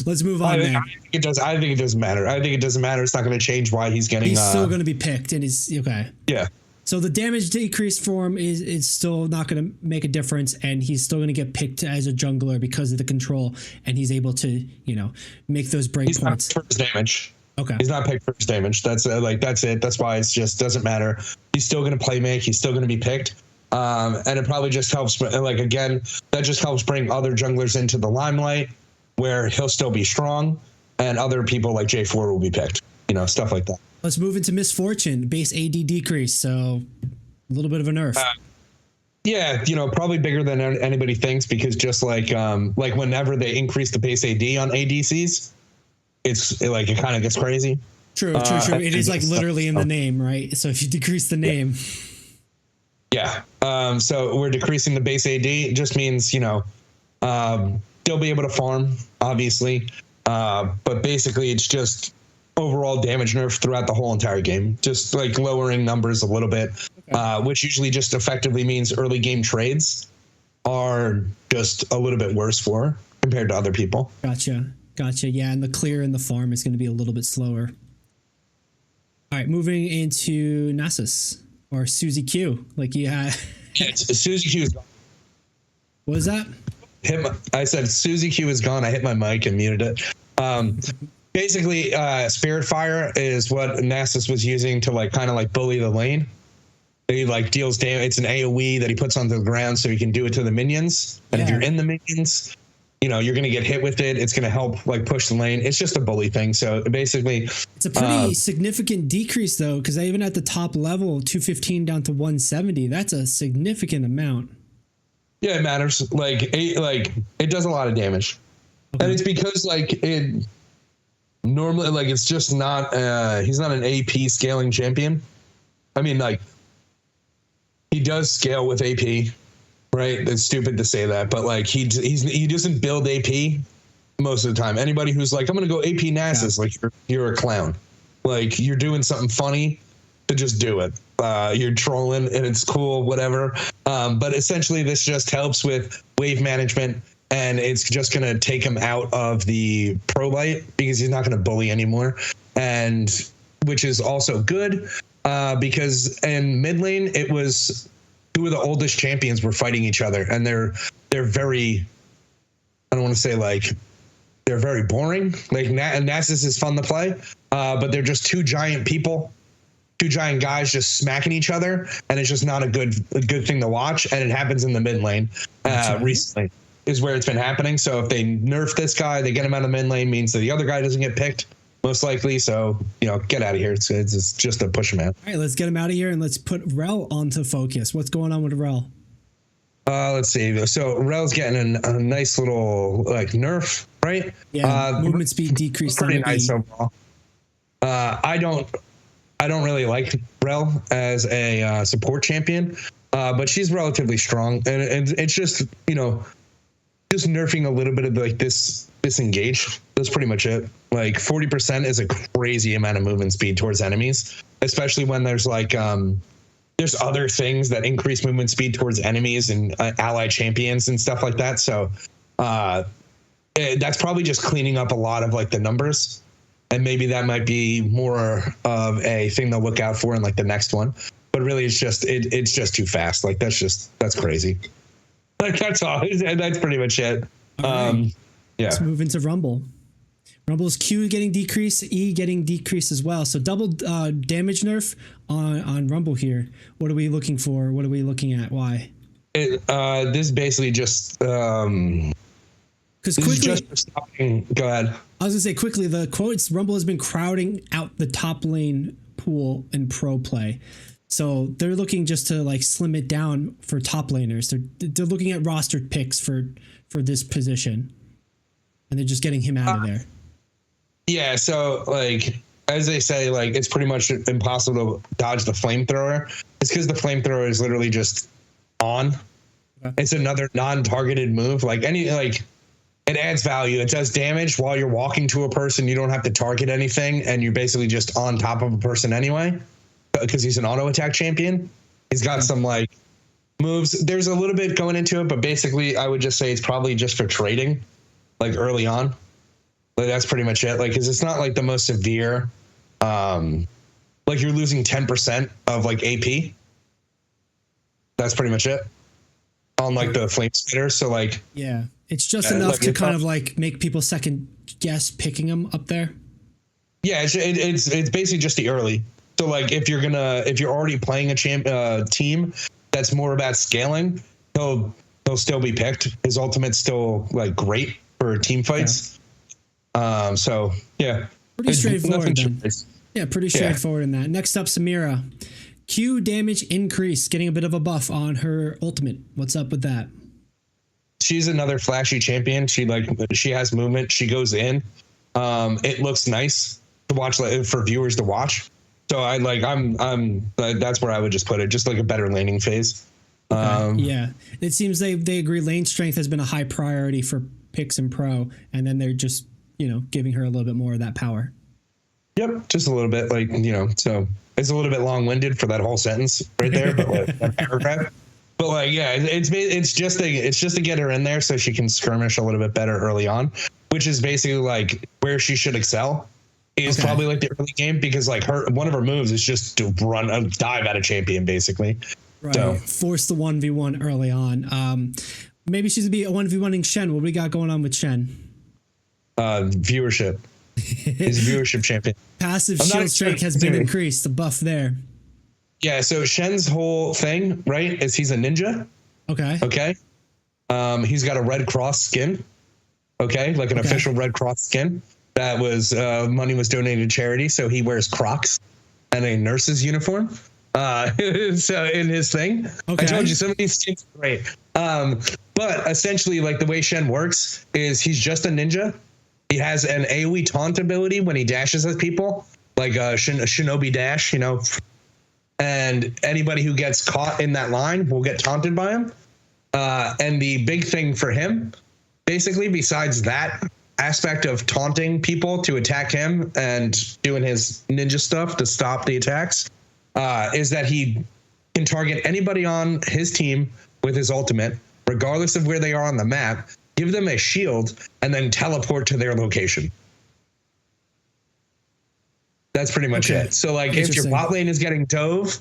Let's move on. I think it does. I think it doesn't matter. I think it doesn't matter. It's not going to change why he's getting. He's still going to be picked, and he's okay. Yeah. So the damage decrease for him is still not going to make a difference, and he's still going to get picked as a jungler because of the control, and he's able to make those break points. He's not for his damage. Okay. He's not picked for his damage. That's that's it. That's why it's just doesn't matter. He's still going to play make. He's still going to be picked. And it probably just helps. Like again, that just helps bring other junglers into the limelight, where he'll still be strong, and other people like J4 will be picked. Stuff like that. Let's move into Misfortune. Base AD decrease, so a little bit of a nerf. Yeah, probably bigger than anybody thinks, because just like whenever they increase the base AD on ADCs, it kind of gets crazy. True. It is like literally in the name, right? So if you decrease the name. Yeah. So we're decreasing the base AD. It just means, they'll be able to farm, obviously. But basically it's just overall damage nerf throughout the whole entire game, just like lowering numbers a little bit, which usually just effectively means early game trades are just a little bit worse for compared to other people. Gotcha. Yeah, and the clear and the farm is going to be a little bit slower. All right, moving into Nasus or Suzy Q. Suzy Q is gone. What was that? I said Suzy Q is gone. I hit my mic and muted it. Basically, Spirit Fire is what Nasus was using to kind of bully the lane. He deals damage. It's an AoE that he puts onto the ground so he can do it to the minions. And if you're in the minions, you're going to get hit with it. It's going to help push the lane. It's just a bully thing. So basically, it's a pretty significant decrease though, because even at the top level, 215 down to 170. That's a significant amount. Yeah, it matters. It does a lot of damage, and it's because it. Normally, it's just not. He's not an AP scaling champion. I mean, he does scale with AP, right? It's stupid to say that, but he doesn't build AP most of the time. Anybody who's I'm going to go AP Nasus, you're a clown. You're doing something funny to just do it. You're trolling and it's cool, whatever. But essentially, this just helps with wave management. And it's just going to take him out of the pro light because he's not going to bully anymore. And which is also good because in mid lane, it was 2 of the oldest champions were fighting each other. And they're very, I don't want to say they're very boring. Nasus is fun to play, but they're just 2 giant people, 2 giant guys just smacking each other. And it's just not a good thing to watch. And it happens in the mid lane recently. Is where it's been happening. So if they nerf this guy, they get him out of mid lane, means that the other guy doesn't get picked, most likely. So, get out of here. It's just a push, man. All right, let's get him out of here and let's put Rel onto focus. What's going on with Rel? Let's see. So Rel's getting a nice little nerf, right? Yeah. Movement speed decreased. Pretty nice overall. I don't really like Rel as a support champion, but she's relatively strong, and it's just just nerfing a little bit of this disengage. That's pretty much it. 40% is a crazy amount of movement speed towards enemies, especially when there's there's other things that increase movement speed towards enemies and ally champions and stuff like that. So that's probably just cleaning up a lot of the numbers, and maybe that might be more of a thing they'll look out for in the next one. But really, it's just too fast. That's crazy. That's all. That's pretty much it. Right. Yeah. Let's move into Rumble. Rumble's Q getting decreased, E getting decreased as well. So double damage nerf on Rumble here. What are we looking for? What are we looking at? Why? This basically just because quickly. Go ahead. I was gonna say quickly. The quotes: Rumble has been crowding out the top lane pool in pro play. So they're looking just to slim it down for top laners. They're looking at roster picks for this position, and they're just getting him out of there. Yeah. So as they say, it's pretty much impossible to dodge the flamethrower. It's because the flamethrower is literally just on. Okay. It's another non-targeted move. It adds value. It does damage while you're walking to a person. You don't have to target anything, and you're basically just on top of a person anyway. Because he's an auto attack champion. He's got some moves. There's a little bit going into it, but basically I would just say it's probably just for trading, early on. That's pretty much it. Because it's not the most severe. You're losing 10% of AP. That's pretty much it on the flame spitter. So yeah, it's just enough to kind of make people second guess picking him up there. Yeah, it's basically just the early. So if you're already playing a team that's more about scaling, he'll still be picked. His ultimate's still great for team fights. Yeah. So yeah, pretty straightforward then. Yeah, pretty straightforward in that. Next up, Samira. Q damage increase, getting a bit of a buff on her ultimate. What's up with that? She's another flashy champion. She has movement. She goes in. It looks nice to watch for viewers to watch. So that's where I would just put it, just a better laning phase. Yeah, it seems they agree lane strength has been a high priority for picks and pro, and then they're just giving her a little bit more of that power. Yep, just a little bit, so it's a little bit long-winded for that whole sentence right there, but that paragraph. But yeah, it's just to get her in there so she can skirmish a little bit better early on, which is basically where she should excel. Is probably the early game, because one of her moves is just to dive at a champion basically. Right. So. Force the 1v1 early on. Maybe she's gonna be a 1v1ing Shen. What we got going on with Shen? Viewership. He's viewership champion. Passive shield strength has been increased. The buff there. Yeah. So Shen's whole thing, right, is he's a ninja. Okay. Okay. He's got a Red Cross skin. Okay, an official Red Cross skin. That was money was donated to charity, so he wears Crocs and a nurse's uniform. So in his thing, I told you some of these skins are great. But essentially, the way Shen works is he's just a ninja. He has an AoE taunt ability when he dashes at people, a shinobi dash, and anybody who gets caught in that line will get taunted by him. And the big thing for him, basically, besides that aspect of taunting people to attack him and doing his ninja stuff to stop the attacks, is that he can target anybody on his team with his ultimate, regardless of where they are on the map, give them a shield, and then teleport to their location. That's pretty much it. So if your bot lane is getting dove,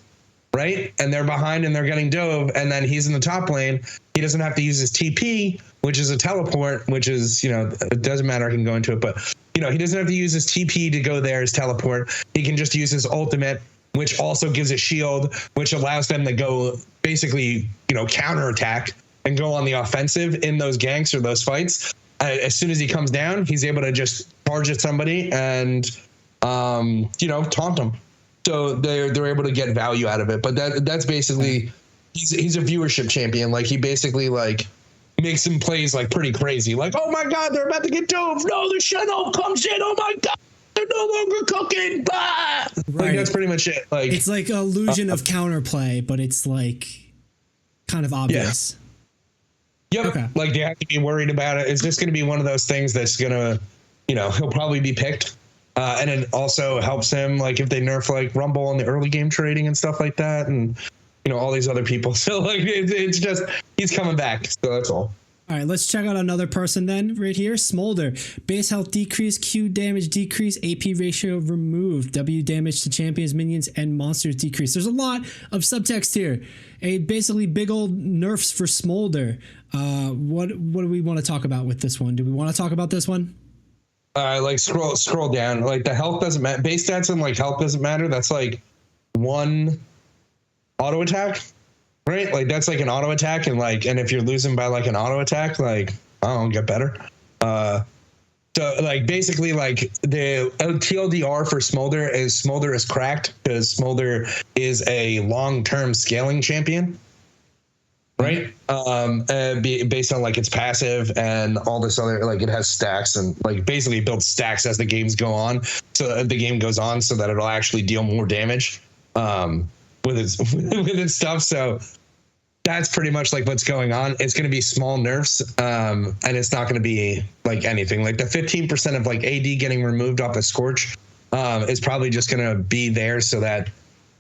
right, and they're behind and they're getting dove, and then he's in the top lane, he doesn't have to use his TP, which is a teleport, which is, it doesn't matter, I can go into it, but, he doesn't have to use his TP to go there as teleport. He can just use his ultimate, which also gives a shield, which allows them to go basically, counterattack and go on the offensive in those ganks or those fights. As soon as he comes down, he's able to just charge at somebody and taunt them. So they're able to get value out of it. But that's basically, he's a viewership champion. Like, he basically like makes some plays like pretty crazy. Like, oh my God, they're about to get dove. No, the shadow comes in. Oh my God, they're no longer cooking. Bah! Right. Like, that's pretty much it. Like, it's like illusion of counterplay, but it's like kind of obvious. Yeah. Yep. Okay. Like, they have to be worried about it. It's just going to be one of those things that's going to, he'll probably be picked. And it also helps him, like, if they nerf like Rumble on the early game trading and stuff like that, and all these other people. So like it's just, he's coming back. So that's all. All right, let's check out another person then right here. Smolder. Base health decrease, Q damage decrease, AP ratio removed, W damage to champions, minions, and monsters decrease. There's a lot of subtext here. Basically big old nerfs for Smolder. What do we want to talk about with this one? Do we want to talk about this one? Like scroll down. Like, the health doesn't matter. Base stats and like health doesn't matter. That's like one auto attack, right? Like, that's like an auto attack, and if you're losing by like an auto attack, like, I don't get better. So like basically like the TLDR for Smolder is cracked because Smolder is a long-term scaling champion, right? Based on like its passive and all this other, like, it has stacks and like basically builds stacks as the games go on. So the game goes on so that it'll actually deal more damage with its stuff. So that's pretty much like what's going on. It's going to be small nerfs, and it's not going to be like anything. Like, the 15% of like AD getting removed off of Scorch is probably just going to be there so that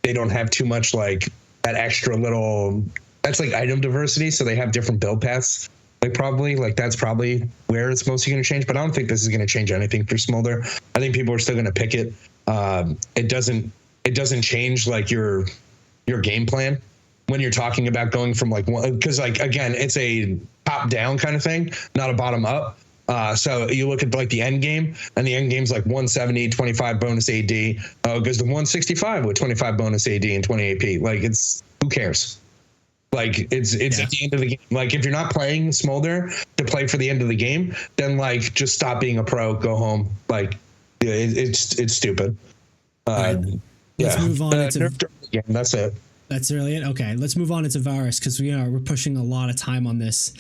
they don't have too much like that extra little. That's like item diversity, so they have different build paths. Like, probably like that's probably where it's mostly going to change. But I don't think this is going to change anything for Smolder. I think people are still going to pick it. It doesn't change like your game plan when you're talking about going from like one, because like, again, it's a top down kind of thing, not a bottom up. So you look at like the end game, and the end game's like 170, 25 bonus AD. It goes to 165 with 25 bonus AD and 20 AP. Like, it's, who cares? Like, it's at the end of the game. Like, if you're not playing Smolder to play for the end of the game, then like, just stop being a pro, go home. Like, it's stupid. Let's move on. That's it. That's really it. Okay, let's move on into Varus, because we're pushing a lot of time on this.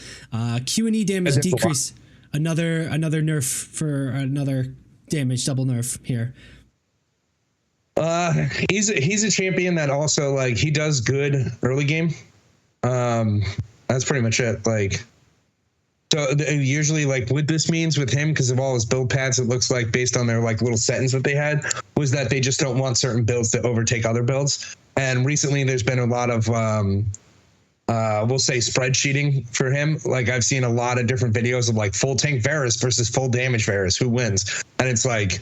Q&E damage decrease. Another nerf for another damage, double nerf here. He's a champion that also, like, he does good early game. That's pretty much it. Like, so usually, like, what this means with him, because of all his build paths, it looks like, based on their like little settings that they had, was that they just don't want certain builds to overtake other builds. And recently there's been a lot of we'll say spreadsheeting for him. Like, I've seen a lot of different videos of like full tank Varus versus full damage Varus, who wins? And it's like,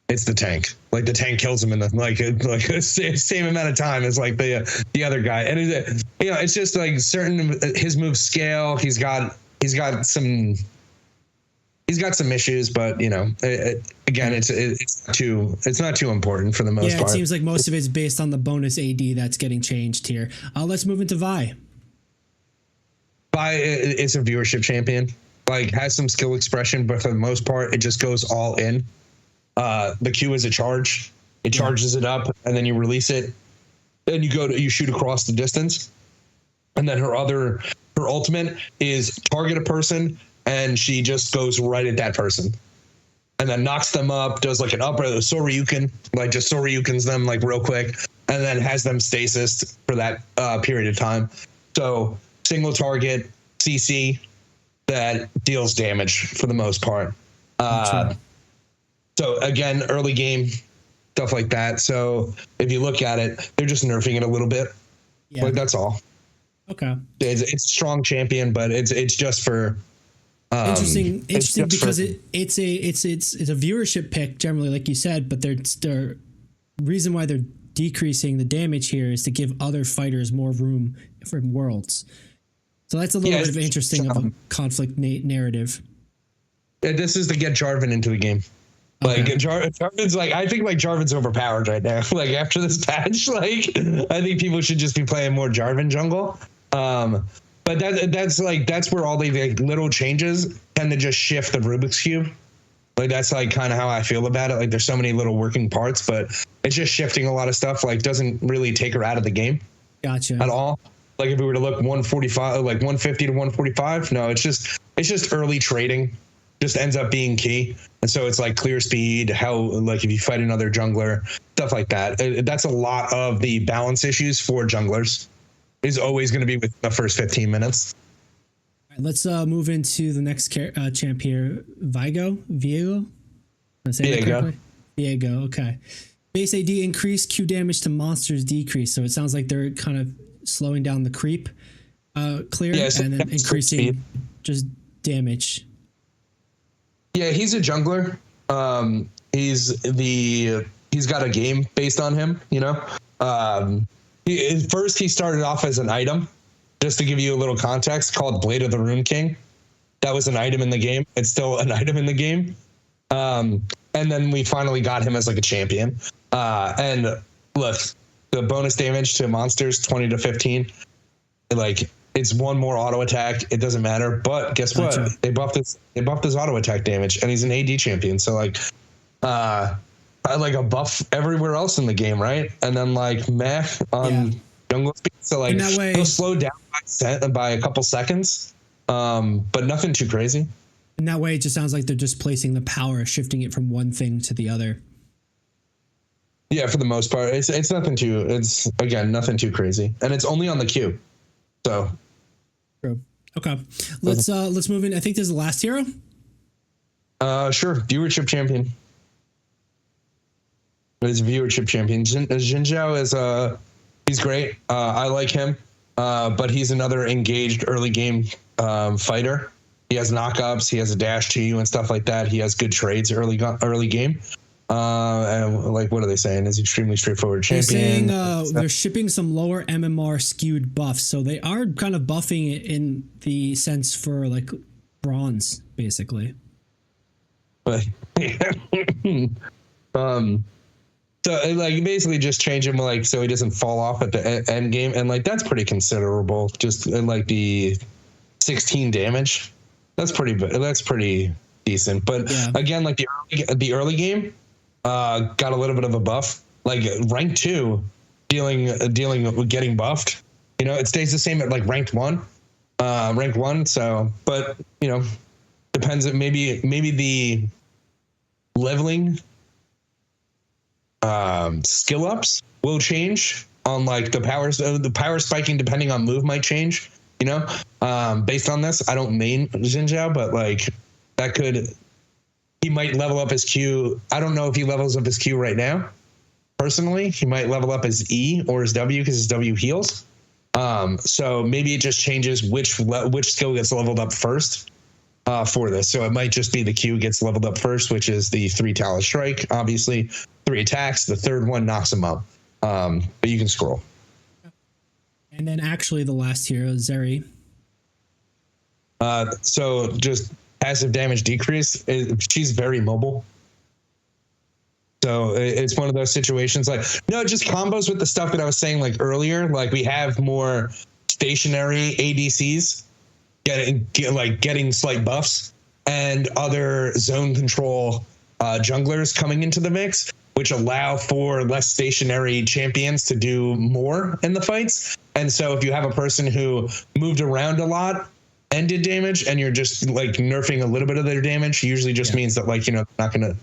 it's the tank. Like, the tank kills him in the like same amount of time as like the other guy. And it's just like certain, his moves scale. He's got some issues, but again, it's not too important for the most part. It seems like most of it's based on the bonus AD that's getting changed here. Let's move into Vi. Vi is a viewership champion. Like, has some skill expression, but for the most part, it just goes all in. The Q is a charge. It charges it up, and then you release it. Then you shoot across the distance. And then her ultimate is target a person, and she just goes right at that person, and then knocks them up, does like an up Soryuken, like just Soryukens them like real quick, and then has them stasis for that period of time. So single target CC that deals damage for the most part. So again, early game, stuff like that. So if you look at it, they're just nerfing it a little bit. Yeah. Like, that's all. Okay. It's a strong champion, but it's just for interesting because it's a viewership pick generally, like you said, but the reason why they're decreasing the damage here is to give other fighters more room for worlds. So that's a little bit of interesting of a conflict narrative. This is to get Jarvan into the game. Like, Jarvan's like, I think like Jarvan's overpowered right now. Like, after this patch, like, I think people should just be playing more Jarvan jungle. But that's where all the like little changes tend to just shift the Rubik's Cube. Like that's like kind of how I feel about it. Like there's so many little working parts, but it's just shifting a lot of stuff. Like doesn't really take her out of the game. Gotcha. At all. Like if we were to look 145, like 150 to 145, no, it's just early trading. Just ends up being key. And so it's like clear speed, how like if you fight another jungler, stuff like that. That's a lot of the balance issues for junglers is always going to be within the first 15 minutes. All right, let's move into the next champ here. Viego? Am I saying that correctly? Viego, okay. Base AD increase, Q damage to monsters decrease. So it sounds like they're kind of slowing down the creep clear and then increasing just damage. Yeah, he's a jungler. He's got a game based on him, you know. First he started off as an item, just to give you a little context, called Blade of the Rune King. That was an item in the game. It's still an item in the game. And then we finally got him as like a champion. And look, the bonus damage to monsters 20 to 15. Like it's one more auto attack. It doesn't matter. But guess what? Gotcha. They buffed his auto attack damage, and he's an AD champion. So like, I like a buff everywhere else in the game, right? And then like meh on jungle speed. So like he'll slow down by a couple seconds, but nothing too crazy. In that way, it just sounds like they're just placing the power, shifting it from one thing to the other. Yeah, for the most part, it's nothing too. It's again nothing too crazy, and it's only on the queue. So. True. Okay, let's move in. I think this is the last hero. Sure. Viewership champion. He's a viewership champion. Jin Zhao is he's great. I like him. But he's another engaged early game fighter. He has knockups. He has a dash to you and stuff like that. He has good trades early game. And like, what are they saying? Is extremely straightforward champion. They're saying they're shipping some lower MMR skewed buffs, so they are kind of buffing it in the sense for like bronze, basically. But so like basically just change him like so he doesn't fall off at the end game, and like that's pretty considerable. Just like the 16 damage, that's pretty decent. But again, like the early game. Got a little bit of a buff, like rank 2 dealing with getting buffed. You know, it stays the same at like rank 1. So, but you know, depends. Maybe the leveling skill ups will change on like the power spiking depending on move might change. You know, based on this, I don't main Xin Zhao, but like that could. He might level up his Q. I don't know if he levels up his Q right now. Personally, he might level up his E or his W because his W heals. So maybe it just changes which skill gets leveled up first for this. So it might just be the Q gets leveled up first, which is the 3 Talus Strike, obviously 3 attacks. The third one knocks him up. But you can scroll. And then actually the last hero, Zeri. So just passive damage decrease. She's very mobile. So it's one of those situations like, no, it just combos with the stuff that I was saying like earlier. Like we have more stationary ADCs getting slight buffs and other zone control junglers coming into the mix, which allow for less stationary champions to do more in the fights. And so if you have a person who moved around a lot and did damage, and you're just like nerfing a little bit of their damage, usually just means that like, you know, not gonna,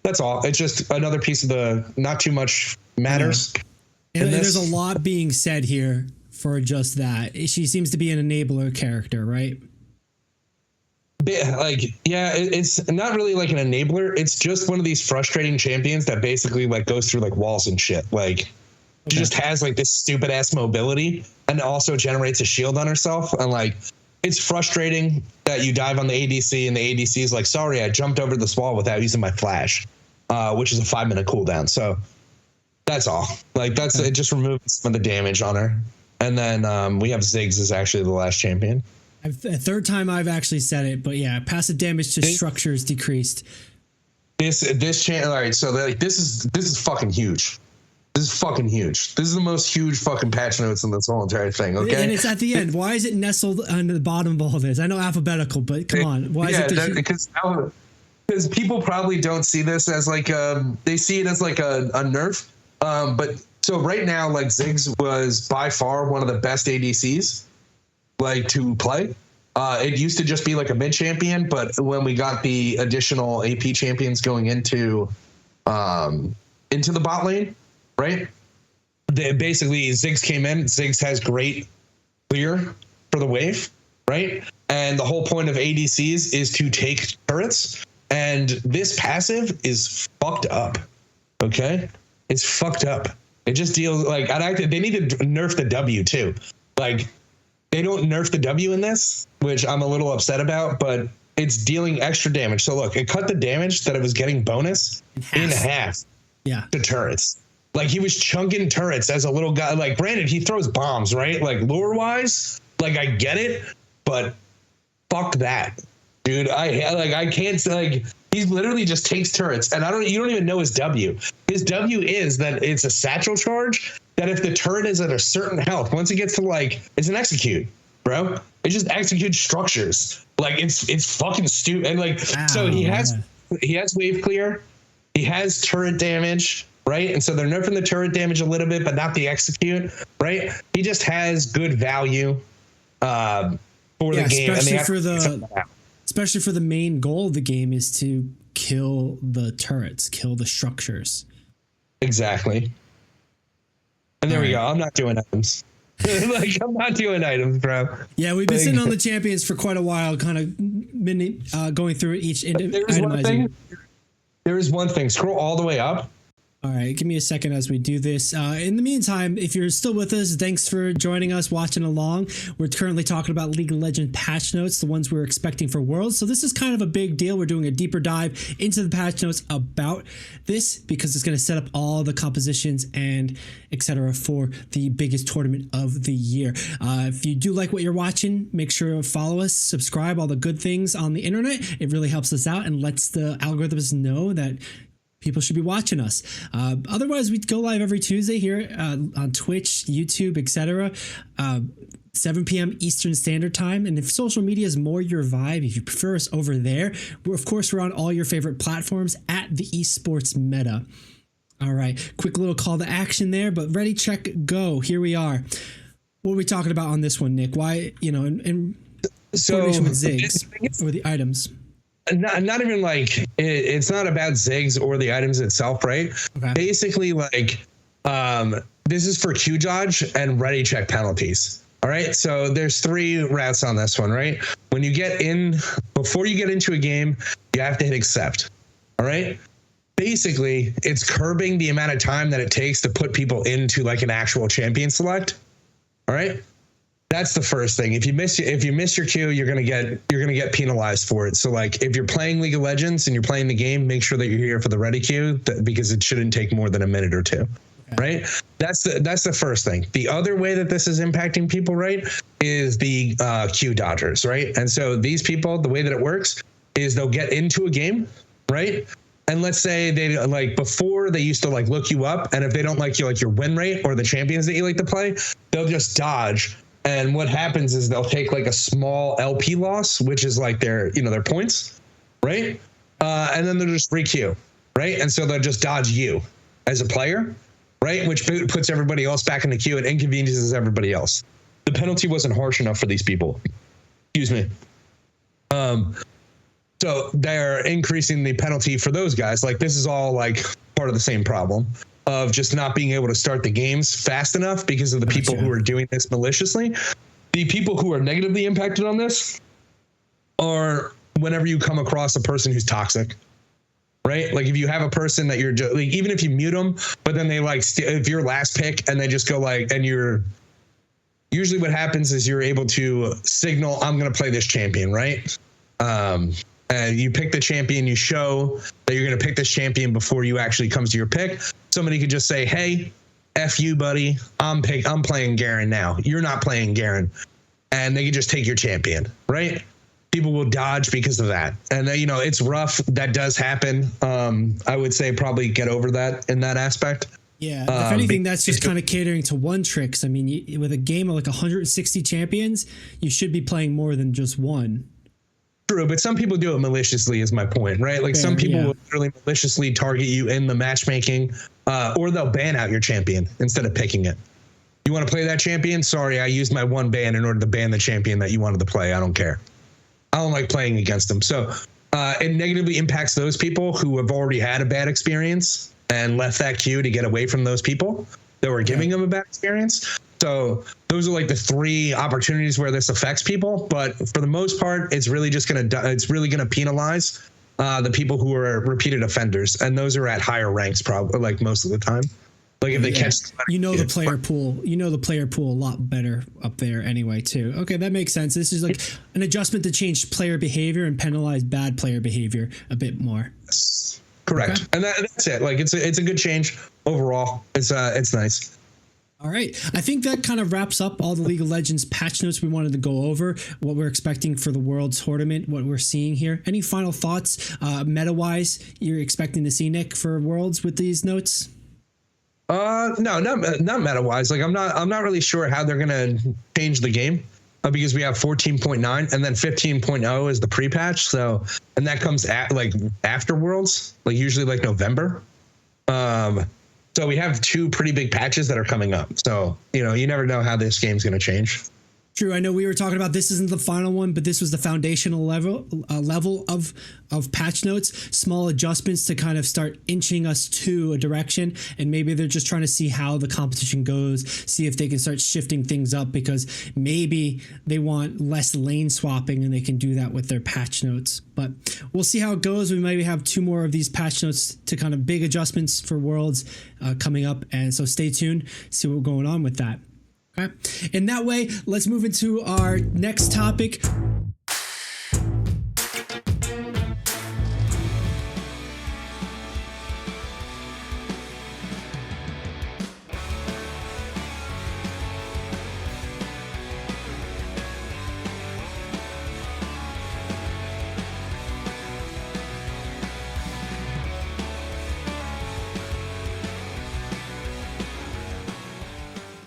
that's all. It's just another piece of the not too much matters. And there's a lot being said here for just that. She seems to be an enabler character, right? Like, yeah, it's not really like an enabler. It's just one of these frustrating champions that basically like goes through like walls and shit. Like she just has like this stupid ass mobility and also generates a shield on herself. And like, it's frustrating that you dive on the ADC and the ADC is like, sorry, I jumped over this wall without using my flash, which is a 5-minute cooldown. So that's all. Like it just removes some of the damage on her. And then we have Ziggs is actually the last champion. A third time I've actually said it, but yeah, passive damage to structures decreased. This channel, all right. So like this is fucking huge. This is fucking huge. This is the most huge fucking patch notes in this whole entire thing. Okay, and it's at the end. Why is it nestled on the bottom of all this? I know alphabetical, but come on. Why is it? Because because people probably don't see this as like they see it as like a nerf. But so right now, like Ziggs was by far one of the best ADCs like to play. It used to just be like a mid champion, but when we got the additional AP champions going into the bot lane, right? Basically Ziggs came in. Ziggs has great clear for the wave, right? And the whole point of ADCs is to take turrets. And this passive is fucked up. Okay, it's fucked up. It just deals like they need to nerf the W too. Like they don't nerf the W in this, which I'm a little upset about, but it's dealing extra damage. So look, it cut the damage that it was getting bonus in half. Yeah, to turrets. Like he was chunking turrets as a little guy. Like granted, he throws bombs, right? Like lure wise, like I get it, but fuck that, dude. I can't like he literally just takes turrets, and you don't even know his W. His W is that it's a satchel charge that if the turret is at a certain health, once it gets to like it's an execute, bro. It just executes structures. Like it's fucking stupid. And like so he has wave clear, he has turret damage. Right. And so they're nerfing the turret damage a little bit, but not the execute. Right. He just has good value for the game. Especially for the main goal of the game is to kill the turrets, kill the structures. Exactly. And there we go. I'm not doing items. Like I'm not doing items, bro. Yeah, we've been sitting on the champions for quite a while, kind of been going through each itemizing. There is one thing. Scroll all the way up. All right, give me a second as we do this. In the meantime, if you're still with us, thanks for joining us, watching along. We're currently talking about League of Legends patch notes, the ones we're expecting for Worlds. So this is kind of a big deal. We're doing a deeper dive into the patch notes about this because it's going to set up all the compositions and etc. for the biggest tournament of the year. If you do like what you're watching, make sure to follow us, subscribe, all the good things on the internet. It really helps us out and lets the algorithms know that people should be watching us. Otherwise, we go live every Tuesday here on Twitch, YouTube, etc. 7 p.m. Eastern Standard Time. And if social media is more your vibe, if you prefer us over there, we're on all your favorite platforms at the Esports Meta. All right, quick little call to action there, but ready, check, go. Here we are. What are we talking about on this one, Nick? Why, in coordination with Ziggs or the items? Not even like it's not about Ziggs or the items itself, right? Okay. Basically, like this is for Q dodge and ready check penalties. All right. So there's 3 routes on this one, right? When you get in, before you get into a game, you have to hit accept. All right. Basically, it's curbing the amount of time that it takes to put people into like an actual champion select. All right. That's the first thing. If you miss your queue, you're gonna get penalized for it. So like if you're playing League of Legends and you're playing the game, make sure that you're here for the ready queue because it shouldn't take more than a minute or 2. Okay. Right? That's the first thing. The other way that this is impacting people, right, is the queue dodgers, right? And so these people, the way that it works is they'll get into a game, right? And let's say they like before they used to like look you up, and if they don't like your win rate or the champions that you like to play, they'll just dodge. And what happens is they'll take like a small LP loss, which is like their points, right? And then they'll just re-queue, right? And so they'll just dodge you as a player, right? Which puts everybody else back in the queue and inconveniences everybody else. The penalty wasn't harsh enough for these people. Excuse me. So they're increasing the penalty for those guys. Like this is all like part of the same problem of just not being able to start the games fast enough because of the people who are doing this maliciously. The people who are negatively impacted on this are whenever you come across a person who's toxic, right? Like if you have a person that you're just like, even if you mute them, but then they like, if you're last pick and they just go like, and you're usually what happens is you're able to signal, I'm going to play this champion, right? And you pick the champion, you show that you're going to pick this champion before you actually comes to your pick. Somebody could just say, hey, F you, buddy. I'm playing Garen now. You're not playing Garen. And they can just take your champion, right? People will dodge because of that. And then, it's rough. That does happen. I would say probably get over that in that aspect. Yeah. If anything, that's just kind of catering to one tricks. I mean, with a game of like 160 champions, you should be playing more than just one. True, but some people do it maliciously is my point, right? Like some people will literally maliciously target you in the matchmaking, or they'll ban out your champion instead of picking it. You want to play that champion? Sorry, I used my one ban in order to ban the champion that you wanted to play. I don't care. I don't like playing against them. So it negatively impacts those people who have already had a bad experience and left that queue to get away from those people that were giving them a bad experience. So those are like the 3 opportunities where this affects people. But for the most part, it's really just it's really gonna penalize the people who are repeated offenders, and those are at higher ranks, probably, like most of the time. Like if they catch, the player pool, the player pool a lot better up there anyway too. Okay, that makes sense. This is like an adjustment to change player behavior and penalize bad player behavior a bit more. Correct, okay. And that's it. Like it's a good change overall. It's nice. All right. I think that kind of wraps up all the League of Legends patch notes we wanted to go over, what we're expecting for the Worlds tournament, what we're seeing here. Any final thoughts, meta-wise, you're expecting to see, Nick, for Worlds with these notes? No, not meta-wise. Like I'm not really sure how they're gonna change the game because we have 14.9 and then 15.0 is the pre-patch. So, and that comes after Worlds, like usually like November. So we have 2 pretty big patches that are coming up. So, you never know how this game's going to change. True. I know we were talking about this isn't the final one, but this was the foundational level of patch notes, small adjustments to kind of start inching us to a direction. And maybe they're just trying to see how the competition goes, see if they can start shifting things up, because maybe they want less lane swapping and they can do that with their patch notes. But we'll see how it goes. We maybe have 2 more of these patch notes to kind of big adjustments for Worlds coming up. And so stay tuned, see what's going on with that. Okay. In that way, let's move into our next topic.